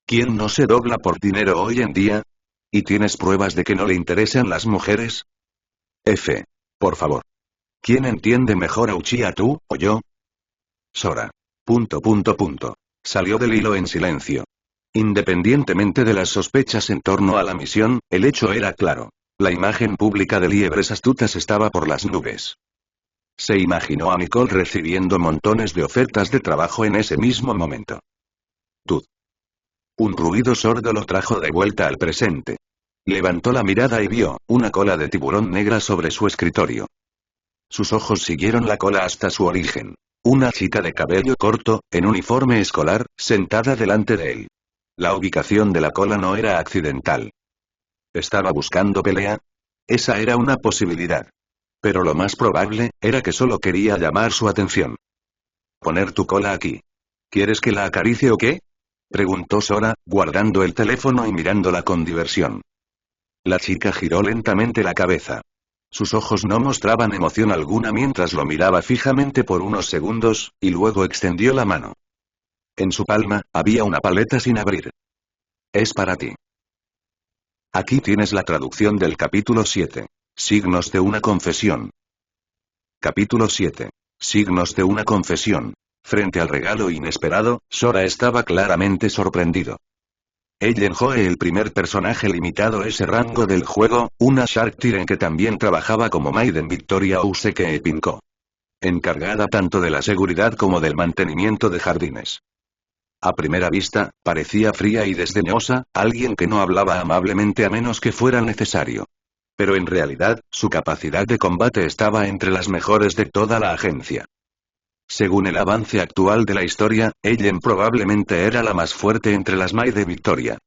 ¿Quién no se dobla por dinero hoy en día? ¿Y tienes pruebas de que no le interesan las mujeres? F. Por favor. ¿Quién entiende mejor a Uchiha, tú, o yo? Sora. ... Salió del hilo en silencio. Independientemente de las sospechas en torno a la misión, el hecho era claro. La imagen pública de liebres astutas estaba por las nubes. Se imaginó a Nicole recibiendo montones de ofertas de trabajo en ese mismo momento. Tud. Un ruido sordo lo trajo de vuelta al presente. Levantó la mirada y vio una cola de tiburón negra sobre su escritorio. Sus ojos siguieron la cola hasta su origen. Una chica de cabello corto, en uniforme escolar, sentada delante de él. La ubicación de la cola no era accidental. ¿Estaba buscando pelea? Esa era una posibilidad. Pero lo más probable, era que solo quería llamar su atención. Poner tu cola aquí. ¿Quieres que la acaricie o qué? Preguntó Sora, guardando el teléfono y mirándola con diversión. La chica giró lentamente la cabeza. Sus ojos no mostraban emoción alguna mientras lo miraba fijamente por unos segundos, y luego extendió la mano. En su palma, había una paleta sin abrir. Es para ti. Aquí tienes la traducción del capítulo 7. Signos de una confesión. Capítulo 7. Signos de una confesión. Frente al regalo inesperado, Sora estaba claramente sorprendido. Ellen Joe, el primer personaje limitado ese rango del juego, una Shark Tyren que también trabajaba como Maiden Victoria Useke Pinko. Encargada tanto de la seguridad como del mantenimiento de jardines. A primera vista, parecía fría y desdeñosa, alguien que no hablaba amablemente a menos que fuera necesario. Pero en realidad, su capacidad de combate estaba entre las mejores de toda la agencia. Según el avance actual de la historia, Ellen probablemente era la más fuerte entre las Mai de Victoria.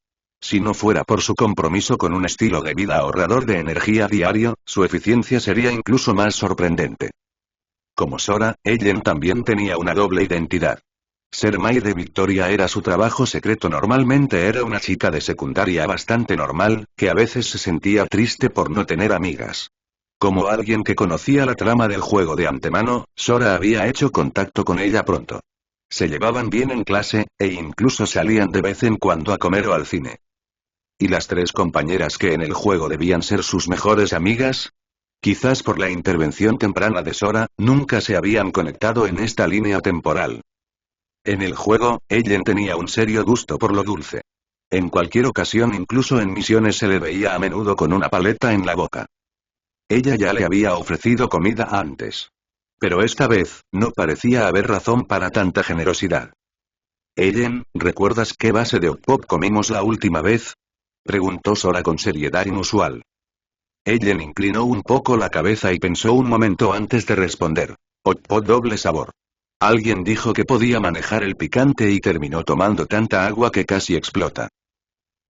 Si no fuera por su compromiso con un estilo de vida ahorrador de energía diario, su eficiencia sería incluso más sorprendente. Como Sora, Ellen también tenía una doble identidad. Ser Mai de Victoria era su trabajo secreto. Normalmente era una chica de secundaria bastante normal, que a veces se sentía triste por no tener amigas. Como alguien que conocía la trama del juego de antemano, Sora había hecho contacto con ella pronto. Se llevaban bien en clase, e incluso salían de vez en cuando a comer o al cine. ¿Y las tres compañeras que en el juego debían ser sus mejores amigas? Quizás por la intervención temprana de Sora, nunca se habían conectado en esta línea temporal. En el juego, Ellen tenía un serio gusto por lo dulce. En cualquier ocasión, incluso en misiones, se le veía a menudo con una paleta en la boca. Ella ya le había ofrecido comida antes. Pero esta vez, no parecía haber razón para tanta generosidad. Ellen, ¿recuerdas qué base de Pop comimos la última vez? Preguntó Sora con seriedad inusual. Ellen inclinó un poco la cabeza y pensó un momento antes de responder. Hot doble sabor. Alguien dijo que podía manejar el picante y terminó tomando tanta agua que casi explota.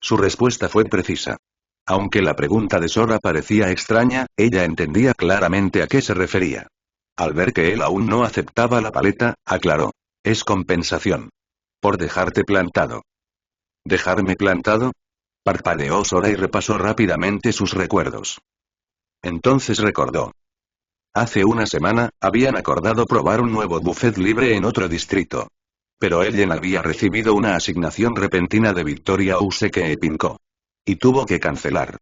Su respuesta fue precisa. Aunque la pregunta de Sora parecía extraña, ella entendía claramente a qué se refería. Al ver que él aún no aceptaba la paleta, aclaró. Es compensación. Por dejarte plantado. ¿Dejarme plantado? Parpadeó Sora y repasó rápidamente sus recuerdos. Entonces recordó. Hace una semana, habían acordado probar un nuevo buffet libre en otro distrito. Pero Ellen había recibido una asignación repentina de Victoria Useke Pinko. Y tuvo que cancelar.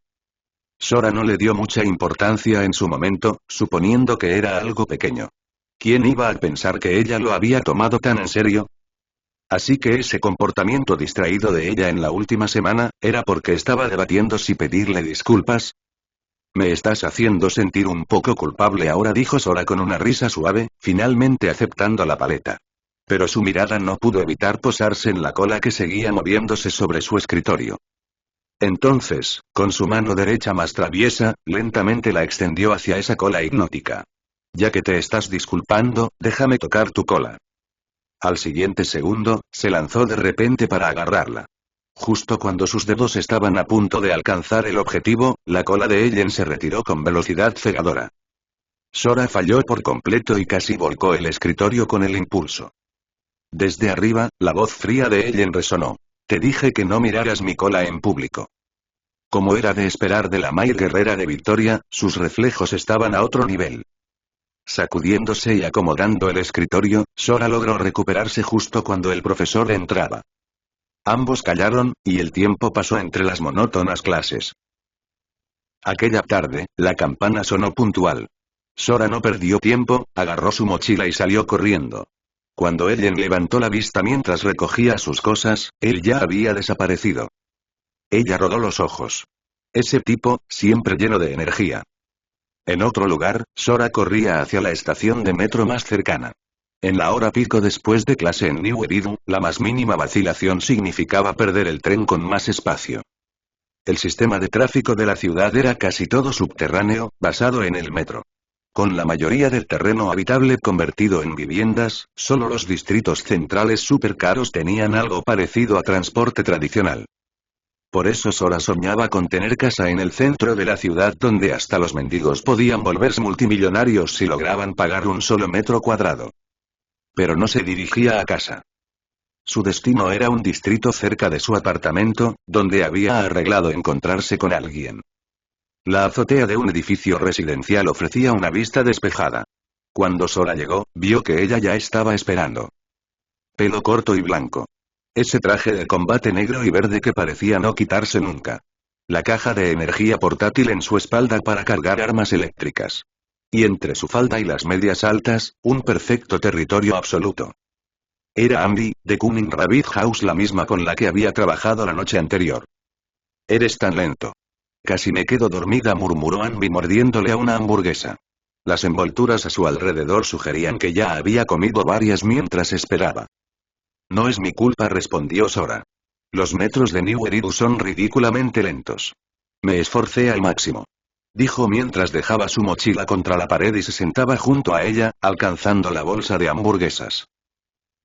Sora no le dio mucha importancia en su momento, suponiendo que era algo pequeño. ¿Quién iba a pensar que ella lo había tomado tan en serio? Así que ese comportamiento distraído de ella en la última semana, ¿era porque estaba debatiendo si pedirle disculpas? Me estás haciendo sentir un poco culpable ahora, dijo Sora con una risa suave, finalmente aceptando la paleta. Pero su mirada no pudo evitar posarse en la cola que seguía moviéndose sobre su escritorio. Entonces, con su mano derecha más traviesa, lentamente la extendió hacia esa cola hipnótica. Ya que te estás disculpando, déjame tocar tu cola. Al siguiente segundo, se lanzó de repente para agarrarla. Justo cuando sus dedos estaban a punto de alcanzar el objetivo, la cola de Ellen se retiró con velocidad cegadora. Sora falló por completo y casi volcó el escritorio con el impulso. Desde arriba, la voz fría de Ellen resonó. Te dije que no miraras mi cola en público. Como era de esperar de la Mai guerrera de Victoria, sus reflejos estaban a otro nivel. Sacudiéndose y acomodando el escritorio, Sora logró recuperarse justo cuando el profesor entraba. Ambos callaron, y el tiempo pasó entre las monótonas clases. Aquella tarde, la campana sonó puntual. Sora no perdió tiempo, agarró su mochila y salió corriendo. Cuando Ellen levantó la vista mientras recogía sus cosas, él ya había desaparecido. Ella rodó los ojos. Ese tipo, siempre lleno de energía. En otro lugar, Sora corría hacia la estación de metro más cercana. En la hora pico después de clase en New Eridu, la más mínima vacilación significaba perder el tren con más espacio. El sistema de tráfico de la ciudad era casi todo subterráneo, basado en el metro. Con la mayoría del terreno habitable convertido en viviendas, solo los distritos centrales supercaros tenían algo parecido a transporte tradicional. Por eso Sora soñaba con tener casa en el centro de la ciudad donde hasta los mendigos podían volverse multimillonarios si lograban pagar un solo metro cuadrado. Pero no se dirigía a casa. Su destino era un distrito cerca de su apartamento, donde había arreglado encontrarse con alguien. La azotea de un edificio residencial ofrecía una vista despejada. Cuando Sora llegó, vio que ella ya estaba esperando. Pelo corto y blanco. Ese traje de combate negro y verde que parecía no quitarse nunca. La caja de energía portátil en su espalda para cargar armas eléctricas. Y entre su falda y las medias altas, un perfecto territorio absoluto. Era Ambi, de Cunning Rabbit House, la misma con la que había trabajado la noche anterior. Eres tan lento. Casi me quedo dormida, murmuró Ambi mordiéndole a una hamburguesa. Las envolturas a su alrededor sugerían que ya había comido varias mientras esperaba. No es mi culpa, respondió Sora. Los metros de New Eridu son ridículamente lentos. Me esforcé al máximo. Dijo mientras dejaba su mochila contra la pared y se sentaba junto a ella, alcanzando la bolsa de hamburguesas.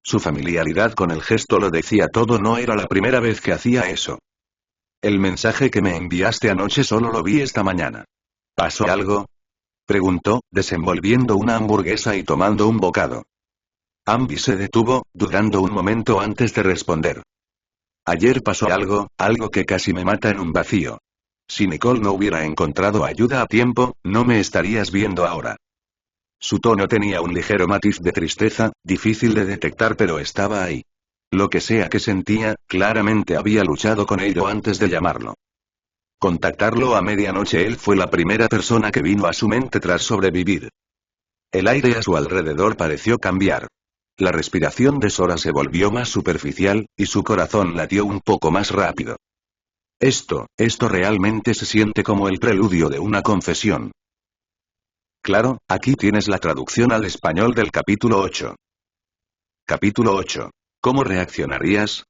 Su familiaridad con el gesto lo decía todo, no era la primera vez que hacía eso. El mensaje que me enviaste anoche solo lo vi esta mañana. ¿Pasó algo?, preguntó, desenvolviendo una hamburguesa y tomando un bocado. Ambi se detuvo, dudando un momento antes de responder. Ayer pasó algo que casi me mata en un vacío. Si Nicole no hubiera encontrado ayuda a tiempo, no me estarías viendo ahora. Su tono tenía un ligero matiz de tristeza, difícil de detectar, pero estaba ahí. Lo que sea que sentía, claramente había luchado con ello antes de llamarlo. Contactarlo a medianoche, él fue la primera persona que vino a su mente tras sobrevivir. El aire a su alrededor pareció cambiar. La respiración de Sora se volvió más superficial, y su corazón latió un poco más rápido. Esto realmente se siente como el preludio de una confesión. Claro, aquí tienes la traducción al español del capítulo 8. Capítulo 8. ¿Cómo reaccionarías?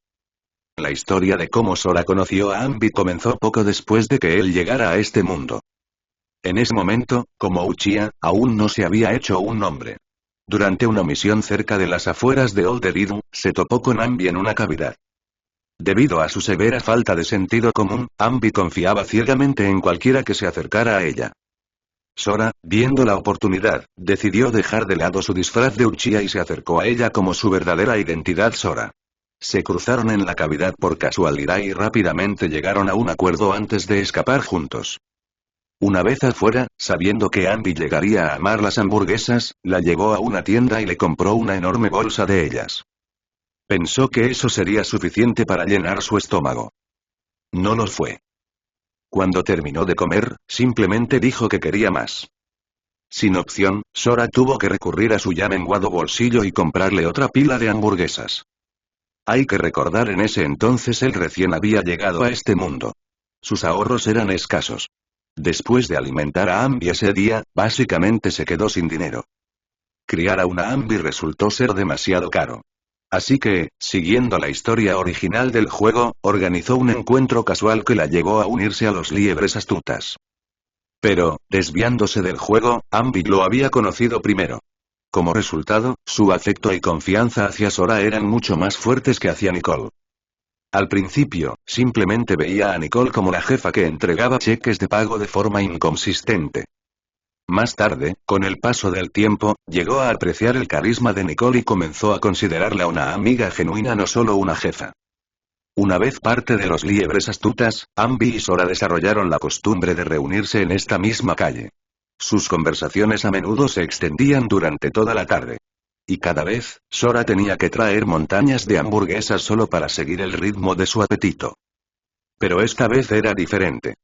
La historia de cómo Sora conoció a Ambi comenzó poco después de que él llegara a este mundo. En ese momento, como Uchiha, aún no se había hecho un nombre. Durante una misión cerca de las afueras de Old Eridu, se topó con Ambi en una cavidad. Debido a su severa falta de sentido común, Ambi confiaba ciegamente en cualquiera que se acercara a ella. Sora, viendo la oportunidad, decidió dejar de lado su disfraz de Uchiha y se acercó a ella como su verdadera identidad Sora. Se cruzaron en la cavidad por casualidad y rápidamente llegaron a un acuerdo antes de escapar juntos. Una vez afuera, sabiendo que Ambi llegaría a amar las hamburguesas, la llevó a una tienda y le compró una enorme bolsa de ellas. Pensó que eso sería suficiente para llenar su estómago. No lo fue. Cuando terminó de comer, simplemente dijo que quería más. Sin opción, Sora tuvo que recurrir a su ya menguado bolsillo y comprarle otra pila de hamburguesas. Hay que recordar, en ese entonces él recién había llegado a este mundo. Sus ahorros eran escasos. Después de alimentar a Ambi ese día, básicamente se quedó sin dinero. Criar a una Ambi resultó ser demasiado caro. Así que, siguiendo la historia original del juego, organizó un encuentro casual que la llevó a unirse a los Liebres Astutas. Pero, desviándose del juego, Ambi lo había conocido primero. Como resultado, su afecto y confianza hacia Sora eran mucho más fuertes que hacia Nicole. Al principio, simplemente veía a Nicole como la jefa que entregaba cheques de pago de forma inconsistente. Más tarde, con el paso del tiempo, llegó a apreciar el carisma de Nicole y comenzó a considerarla una amiga genuina, no solo una jefa. Una vez parte de los Liebres Astutas, Ambi y Sora desarrollaron la costumbre de reunirse en esta misma calle. Sus conversaciones a menudo se extendían durante toda la tarde. Y cada vez, Sora tenía que traer montañas de hamburguesas solo para seguir el ritmo de su apetito. Pero esta vez era diferente.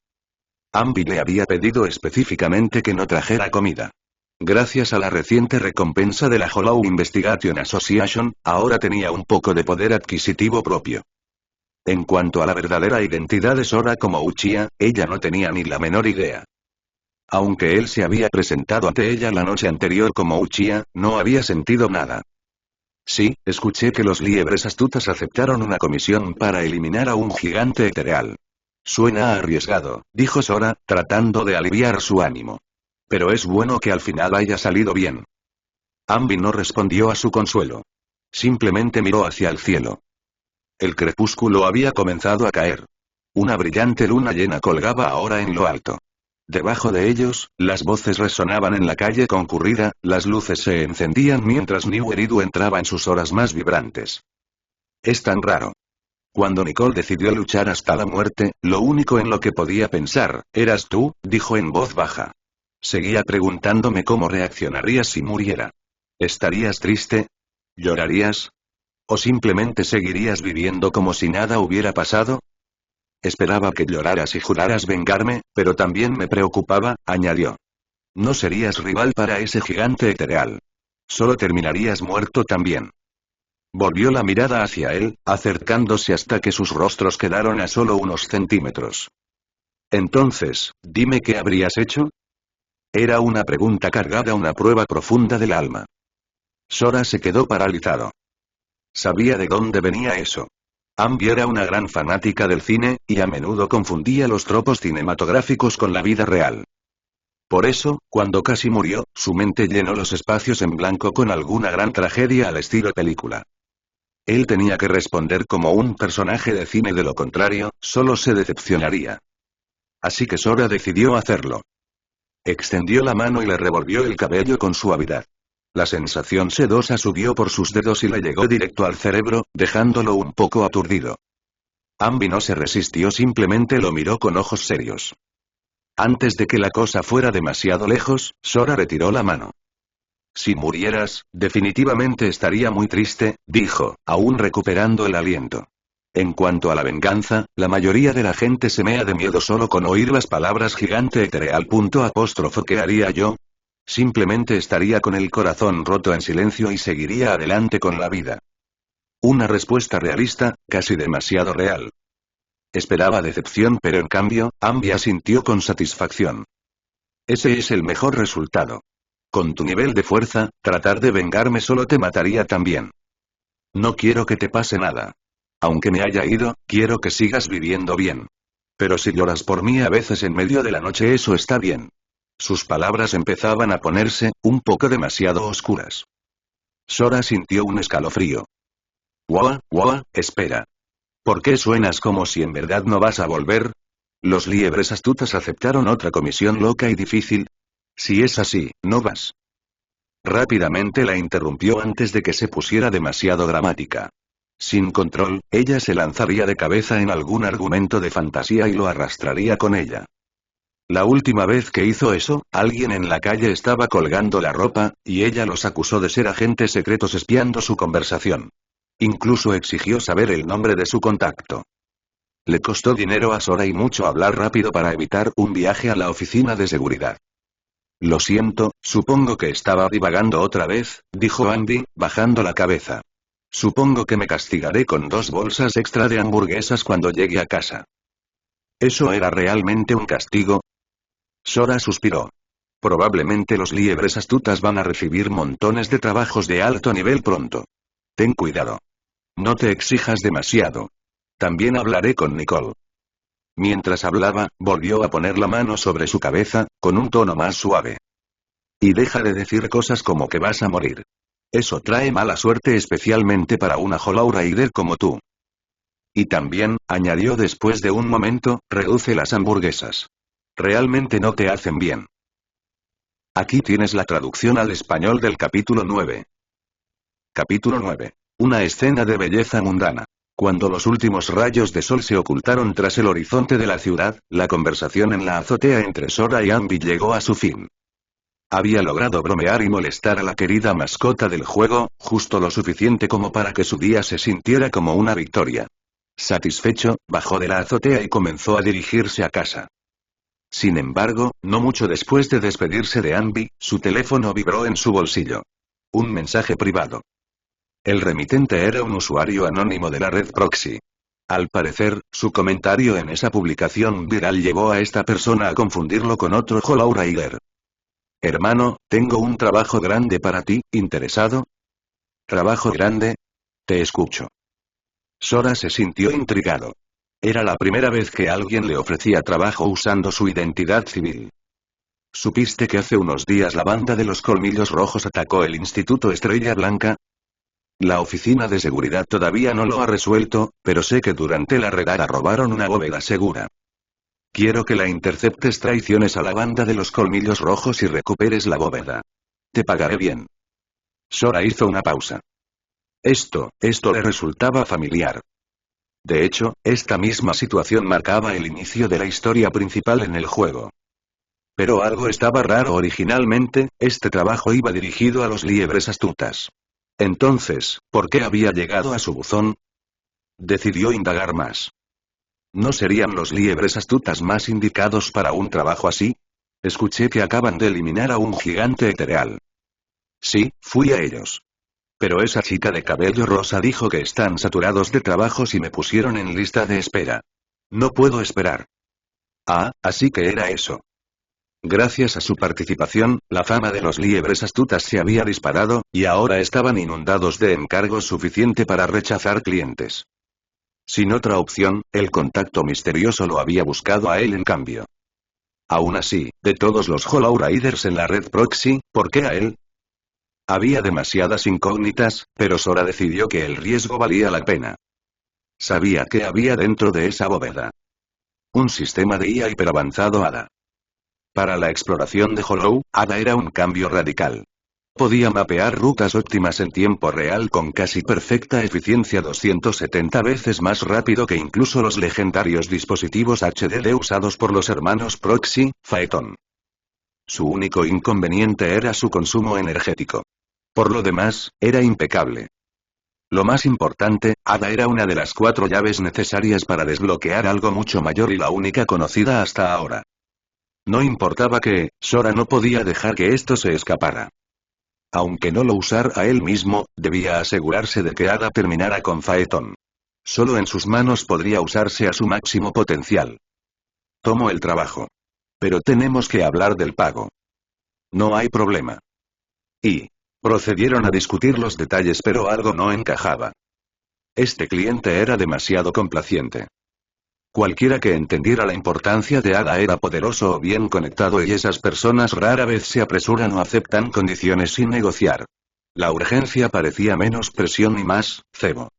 Ambi le había pedido específicamente que no trajera comida. Gracias a la reciente recompensa de la Hollow Investigation Association, ahora tenía un poco de poder adquisitivo propio. En cuanto a la verdadera identidad de Sora como Uchiha, ella no tenía ni la menor idea. Aunque él se había presentado ante ella la noche anterior como Uchiha, no había sentido nada. Sí, escuché que los liebres astutas aceptaron una comisión para eliminar a un gigante etereal. Suena arriesgado, dijo Sora, tratando de aliviar su ánimo. Pero es bueno que al final haya salido bien. Ambi no respondió a su consuelo. Simplemente miró hacia el cielo. El crepúsculo había comenzado a caer. Una brillante luna llena colgaba ahora en lo alto. Debajo de ellos, las voces resonaban en la calle concurrida, las luces se encendían mientras New Eridu entraba en sus horas más vibrantes. Es tan raro. Cuando Nicole decidió luchar hasta la muerte, lo único en lo que podía pensar, eras tú, dijo en voz baja. Seguía preguntándome cómo reaccionarías si muriera. ¿Estarías triste? ¿Llorarías? ¿O simplemente seguirías viviendo como si nada hubiera pasado? Esperaba que lloraras y juraras vengarme, pero también me preocupaba, añadió. No serías rival para ese gigante etereal. Solo terminarías muerto también. Volvió la mirada hacia él, acercándose hasta que sus rostros quedaron a solo unos centímetros. Entonces, dime qué habrías hecho. Era una pregunta cargada una prueba profunda del alma. Sora se quedó paralizado. Sabía de dónde venía eso. Ambi era una gran fanática del cine, y a menudo confundía los tropos cinematográficos con la vida real. Por eso, cuando casi murió, su mente llenó los espacios en blanco con alguna gran tragedia al estilo película. Él tenía que responder como un personaje de cine, de lo contrario, solo se decepcionaría. Así que Sora decidió hacerlo. Extendió la mano y le revolvió el cabello con suavidad. La sensación sedosa subió por sus dedos y le llegó directo al cerebro, dejándolo un poco aturdido. Ambi no se resistió, simplemente lo miró con ojos serios. Antes de que la cosa fuera demasiado lejos, Sora retiró la mano. Si murieras, definitivamente estaría muy triste, dijo, aún recuperando el aliento. En cuanto a la venganza, la mayoría de la gente se mea de miedo solo con oír las palabras gigante etereal. ¿Qué haría yo? Simplemente estaría con el corazón roto en silencio y seguiría adelante con la vida. Una respuesta realista, casi demasiado real. Esperaba decepción, pero en cambio, Ambi asintió con satisfacción. Ese es el mejor resultado. Con tu nivel de fuerza, tratar de vengarme solo te mataría también. No quiero que te pase nada. Aunque me haya ido, quiero que sigas viviendo bien. Pero si lloras por mí a veces en medio de la noche, eso está bien. Sus palabras empezaban a ponerse, un poco demasiado oscuras. Sora sintió un escalofrío. Guau, espera. ¿Por qué suenas como si en verdad no vas a volver? ¿Los liebres astutas aceptaron otra comisión loca y difícil? Si es así, no vas. Rápidamente la interrumpió antes de que se pusiera demasiado dramática. Sin control, ella se lanzaría de cabeza en algún argumento de fantasía y lo arrastraría con ella. La última vez que hizo eso, alguien en la calle estaba colgando la ropa, y ella los acusó de ser agentes secretos espiando su conversación. Incluso exigió saber el nombre de su contacto. Le costó dinero a Sora y mucho hablar rápido para evitar un viaje a la oficina de seguridad. Lo siento, supongo que estaba divagando otra vez, dijo Ambi, bajando la cabeza. Supongo que me castigaré con 2 bolsas extra de hamburguesas cuando llegue a casa. ¿Eso era realmente un castigo? Sora suspiró. Probablemente los liebres astutas van a recibir montones de trabajos de alto nivel pronto. Ten cuidado. No te exijas demasiado. También hablaré con Nicole. Mientras hablaba, volvió a poner la mano sobre su cabeza, con un tono más suave. Y deja de decir cosas como que vas a morir. Eso trae mala suerte, especialmente para una Hollow Rider como tú. Y también, añadió después de un momento, reduce las hamburguesas. Realmente no te hacen bien. Aquí tienes la traducción al español del capítulo 9. Capítulo 9. Una escena de belleza mundana. Cuando los últimos rayos de sol se ocultaron tras el horizonte de la ciudad, la conversación en la azotea entre Sora y Ambi llegó a su fin. Había logrado bromear y molestar a la querida mascota del juego, justo lo suficiente como para que su día se sintiera como una victoria. Satisfecho, bajó de la azotea y comenzó a dirigirse a casa. Sin embargo, no mucho después de despedirse de Anby, su teléfono vibró en su bolsillo. Un mensaje privado. El remitente era un usuario anónimo de la red Proxy. Al parecer, su comentario en esa publicación viral llevó a esta persona a confundirlo con otro Hollow Rider. Hermano, tengo un trabajo grande para ti, ¿interesado? ¿Trabajo grande? Te escucho. Sora se sintió intrigado. Era la primera vez que alguien le ofrecía trabajo usando su identidad civil. ¿Supiste que hace unos días la banda de los Colmillos Rojos atacó el Instituto Estrella Blanca? La oficina de seguridad todavía no lo ha resuelto, pero sé que durante la redada robaron una bóveda segura. Quiero que la interceptes, traiciones a la banda de los Colmillos Rojos y recuperes la bóveda. Te pagaré bien. Sora hizo una pausa. Esto le resultaba familiar. De hecho, esta misma situación marcaba el inicio de la historia principal en el juego. Pero algo estaba raro originalmente, este trabajo iba dirigido a los liebres astutas. Entonces, ¿por qué había llegado a su buzón? Decidió indagar más. ¿No serían los liebres astutas más indicados para un trabajo así? Escuché que acaban de eliminar a un gigante etereal. Sí, fui a ellos. Pero esa chica de cabello rosa dijo que están saturados de trabajos y me pusieron en lista de espera. No puedo esperar. Ah, así que era eso. Gracias a su participación, la fama de los liebres astutas se había disparado, y ahora estaban inundados de encargos suficiente para rechazar clientes. Sin otra opción, el contacto misterioso lo había buscado a él en cambio. Aún así, de todos los Hollow Riders en la red Proxy, ¿por qué a él? Había demasiadas incógnitas, pero Sora decidió que el riesgo valía la pena. Sabía qué había dentro de esa bóveda. Un sistema de IA hiperavanzado ADA. Para la exploración de Hollow, ADA era un cambio radical. Podía mapear rutas óptimas en tiempo real con casi perfecta eficiencia, 270 veces más rápido que incluso los legendarios dispositivos HDD usados por los hermanos Proxy, Phaeton. Su único inconveniente era su consumo energético. Por lo demás, era impecable. Lo más importante, ADA era una de las 4 llaves necesarias para desbloquear algo mucho mayor y la única conocida hasta ahora. No importaba que, Sora no podía dejar que esto se escapara. Aunque no lo usara él mismo, debía asegurarse de que ADA terminara con Phaeton. Solo en sus manos podría usarse a su máximo potencial. Tomo el trabajo. Pero tenemos que hablar del pago. No hay problema. Y procedieron a discutir los detalles, pero algo no encajaba. Este cliente era demasiado complaciente. Cualquiera que entendiera la importancia de ADA era poderoso o bien conectado, y esas personas rara vez se apresuran o aceptan condiciones sin negociar. La urgencia parecía menos presión y más cebo.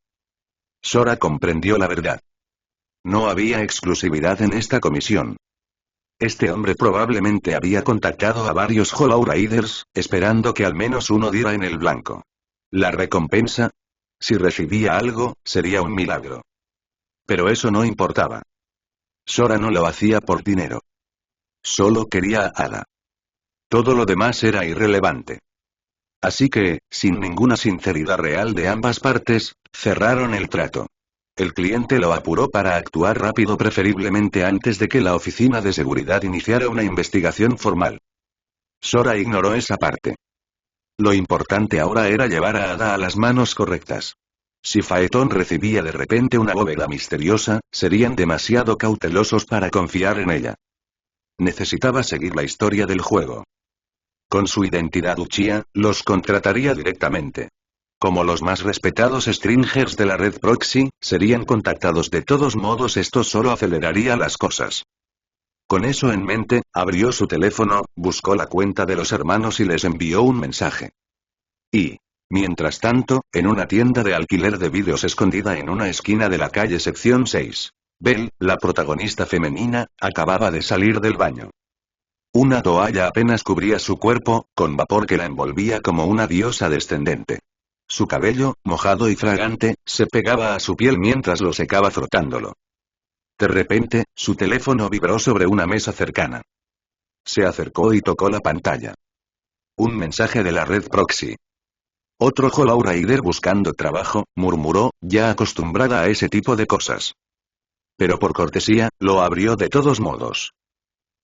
Sora comprendió la verdad. No había exclusividad en esta comisión. Este hombre probablemente había contactado a varios Hollow Riders, esperando que al menos uno diera en el blanco. ¿La recompensa? Si recibía algo, sería un milagro. Pero eso no importaba. Sora no lo hacía por dinero. Solo quería a Ada. Todo lo demás era irrelevante. Así que, sin ninguna sinceridad real de ambas partes, cerraron el trato. El cliente lo apuró para actuar rápido, preferiblemente antes de que la oficina de seguridad iniciara una investigación formal. Sora ignoró esa parte. Lo importante ahora era llevar a Ada a las manos correctas. Si Phaeton recibía de repente una bóveda misteriosa, serían demasiado cautelosos para confiar en ella. Necesitaba seguir la historia del juego. Con su identidad Uchiha, los contrataría directamente. Como los más respetados stringers de la red Proxy, serían contactados de todos modos. Esto solo aceleraría las cosas. Con eso en mente, abrió su teléfono, buscó la cuenta de los hermanos y les envió un mensaje. Y, mientras tanto, en una tienda de alquiler de vídeos escondida en una esquina de la calle sección 6, Belle, la protagonista femenina, acababa de salir del baño. Una toalla apenas cubría su cuerpo, con vapor que la envolvía como una diosa descendente. Su cabello, mojado y fragante, se pegaba a su piel mientras lo secaba frotándolo. De repente, su teléfono vibró sobre una mesa cercana. Se acercó y tocó la pantalla. Un mensaje de la red Proxy. Otro Hollow Rider buscando trabajo, murmuró, ya acostumbrada a ese tipo de cosas. Pero por cortesía, lo abrió de todos modos.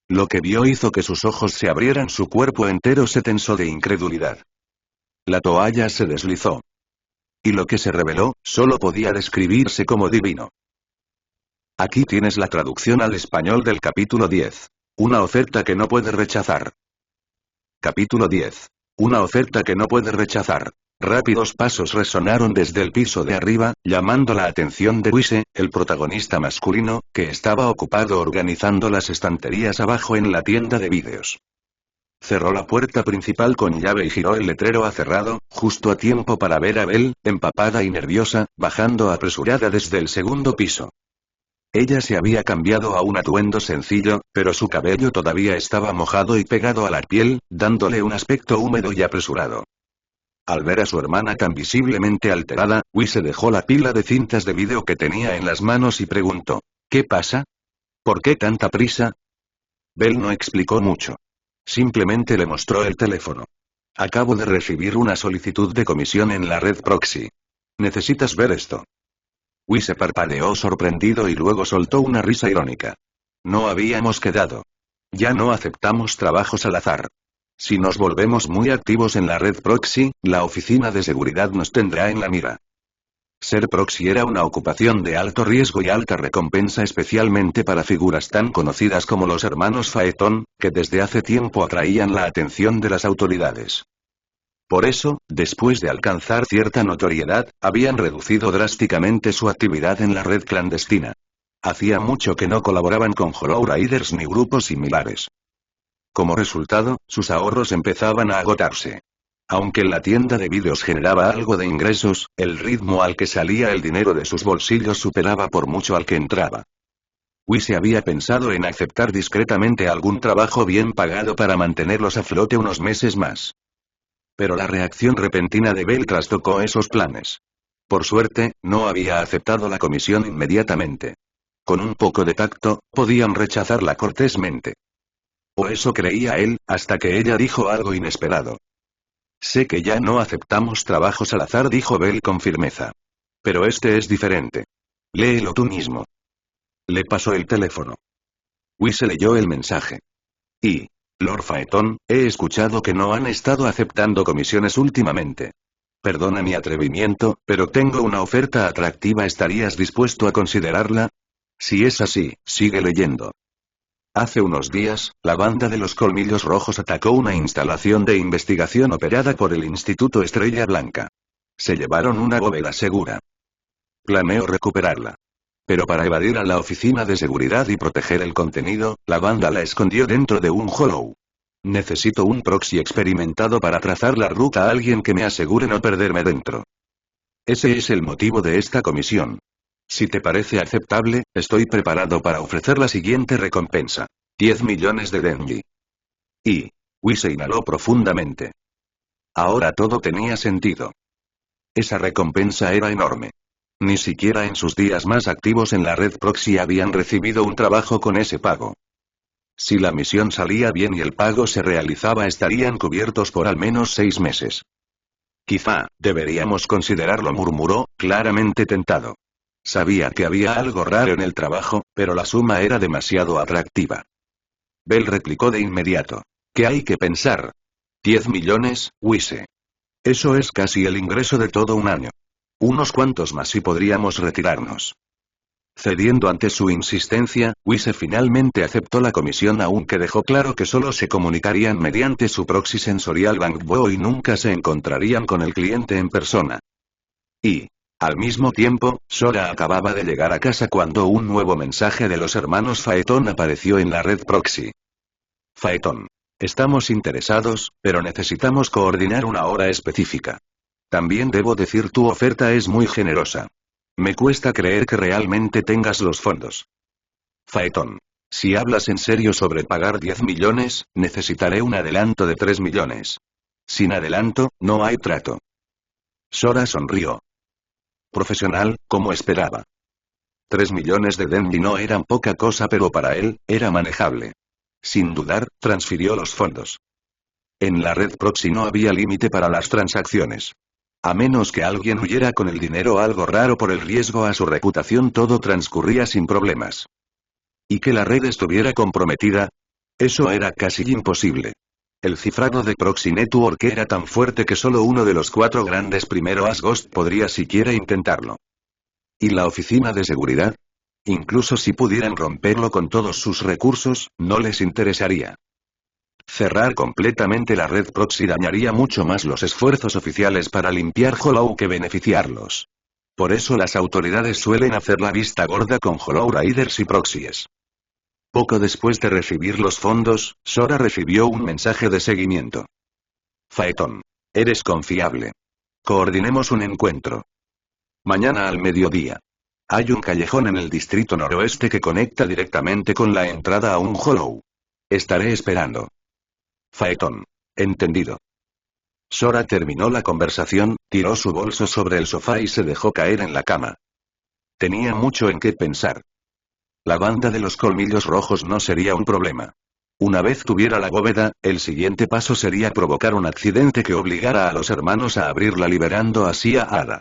Lo que vio hizo que sus ojos se abrieran, su cuerpo entero se tensó de incredulidad. La toalla se deslizó. Y lo que se reveló, solo podía describirse como divino. Aquí tienes la traducción al español del capítulo 10. Una oferta que no puede rechazar. Capítulo 10. Una oferta que no puede rechazar. Rápidos pasos resonaron desde el piso de arriba, llamando la atención de Wise, el protagonista masculino, que estaba ocupado organizando las estanterías abajo en la tienda de vídeos. Cerró la puerta principal con llave y giró el letrero a cerrado, justo a tiempo para ver a Belle, empapada y nerviosa, bajando apresurada desde el segundo piso. Ella se había cambiado a un atuendo sencillo, pero su cabello todavía estaba mojado y pegado a la piel, dándole un aspecto húmedo y apresurado. Al ver a su hermana tan visiblemente alterada, Wise dejó la pila de cintas de vídeo que tenía en las manos y preguntó: ¿Qué pasa? ¿Por qué tanta prisa? Belle no explicó mucho. Simplemente le mostró el teléfono. Acabo de recibir una solicitud de comisión en la red Proxy. ¿Necesitas ver esto? Wise parpadeó sorprendido y luego soltó una risa irónica. No habíamos quedado. Ya no aceptamos trabajos al azar. Si nos volvemos muy activos en la red Proxy, la oficina de seguridad nos tendrá en la mira. Ser proxy era una ocupación de alto riesgo y alta recompensa, especialmente para figuras tan conocidas como los hermanos Phaeton, que desde hace tiempo atraían la atención de las autoridades. Por eso, después de alcanzar cierta notoriedad, habían reducido drásticamente su actividad en la red clandestina. Hacía mucho que no colaboraban con Hollow Riders ni grupos similares. Como resultado, sus ahorros empezaban a agotarse. Aunque la tienda de vídeos generaba algo de ingresos, el ritmo al que salía el dinero de sus bolsillos superaba por mucho al que entraba. Wise había pensado en aceptar discretamente algún trabajo bien pagado para mantenerlos a flote unos meses más. Pero la reacción repentina de Belle trastocó esos planes. Por suerte, no había aceptado la comisión inmediatamente. Con un poco de tacto, podían rechazarla cortésmente. O eso creía él, hasta que ella dijo algo inesperado. Sé que ya no aceptamos trabajos al azar, dijo Belle con firmeza. Pero este es diferente. Léelo tú mismo. Le pasó el teléfono. Wise leyó el mensaje. Lord Phaeton, he escuchado que no han estado aceptando comisiones últimamente. Perdona mi atrevimiento, pero tengo una oferta atractiva. ¿Estarías dispuesto a considerarla? Si es así, sigue leyendo. Hace unos días, la banda de los Colmillos Rojos atacó una instalación de investigación operada por el Instituto Estrella Blanca. Se llevaron una bóveda segura. Planeo recuperarla. Pero para evadir a la oficina de seguridad y proteger el contenido, la banda la escondió dentro de un Hollow. Necesito un proxy experimentado para trazar la ruta a alguien que me asegure no perderme dentro. Ese es el motivo de esta comisión. Si te parece aceptable, estoy preparado para ofrecer la siguiente recompensa. 10 millones de denji. Wise inhaló profundamente. Ahora todo tenía sentido. Esa recompensa era enorme. Ni siquiera en sus días más activos en la red Proxy habían recibido un trabajo con ese pago. Si la misión salía bien y el pago se realizaba, estarían cubiertos por al menos 6 meses. Quizá, deberíamos considerarlo, murmuró, claramente tentado. Sabía que había algo raro en el trabajo, pero la suma era demasiado atractiva. Belle replicó de inmediato. ¿Qué hay que pensar? 10 millones, Wise. Eso es casi el ingreso de todo un año. Unos cuantos más y podríamos retirarnos. Cediendo ante su insistencia, Wise finalmente aceptó la comisión, aunque dejó claro que solo se comunicarían mediante su proxy sensorial Bangbo y nunca se encontrarían con el cliente en persona. Al mismo tiempo, Sora acababa de llegar a casa cuando un nuevo mensaje de los hermanos Phaeton apareció en la red Proxy. Phaeton. Estamos interesados, pero necesitamos coordinar una hora específica. También debo decir, tu oferta es muy generosa. Me cuesta creer que realmente tengas los fondos. Phaeton. Si hablas en serio sobre pagar 10 millones, necesitaré un adelanto de 3 millones. Sin adelanto, no hay trato. Sora sonrió. Profesional, como esperaba. 3 millones de denji no eran poca cosa, pero para él, era manejable. Sin dudar, transfirió los fondos. En la red Proxy no había límite para las transacciones. A menos que alguien huyera con el dinero, algo raro por el riesgo a su reputación, todo transcurría sin problemas. ¿Y que la red estuviera comprometida? Eso era casi imposible. El cifrado de Proxy Network era tan fuerte que solo uno de los 4 grandes primeros Ghost podría siquiera intentarlo. ¿Y la oficina de seguridad? Incluso si pudieran romperlo con todos sus recursos, no les interesaría. Cerrar completamente la red Proxy dañaría mucho más los esfuerzos oficiales para limpiar Hollow que beneficiarlos. Por eso las autoridades suelen hacer la vista gorda con Hollow Raiders y Proxies. Poco después de recibir los fondos, Sora recibió un mensaje de seguimiento. Phaeton. Eres confiable. Coordinemos un encuentro. Mañana al mediodía. Hay un callejón en el distrito noroeste que conecta directamente con la entrada a un Hollow. Estaré esperando. Phaeton. Entendido. Sora terminó la conversación, tiró su bolso sobre el sofá y se dejó caer en la cama. Tenía mucho en qué pensar. La banda de los colmillos rojos no sería un problema. Una vez tuviera la bóveda, el siguiente paso sería provocar un accidente que obligara a los hermanos a abrirla liberando así a Ada.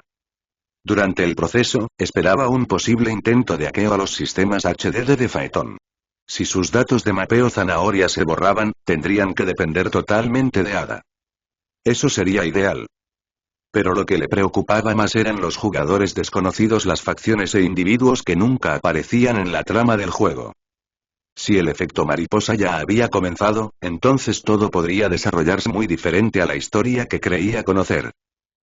Durante el proceso, esperaba un posible intento de hackeo a los sistemas HDD de Phaeton. Si sus datos de mapeo zanahoria se borraban, tendrían que depender totalmente de Ada. Eso sería ideal. Pero lo que le preocupaba más eran los jugadores desconocidos, las facciones e individuos que nunca aparecían en la trama del juego. Si el efecto mariposa ya había comenzado, entonces todo podría desarrollarse muy diferente a la historia que creía conocer.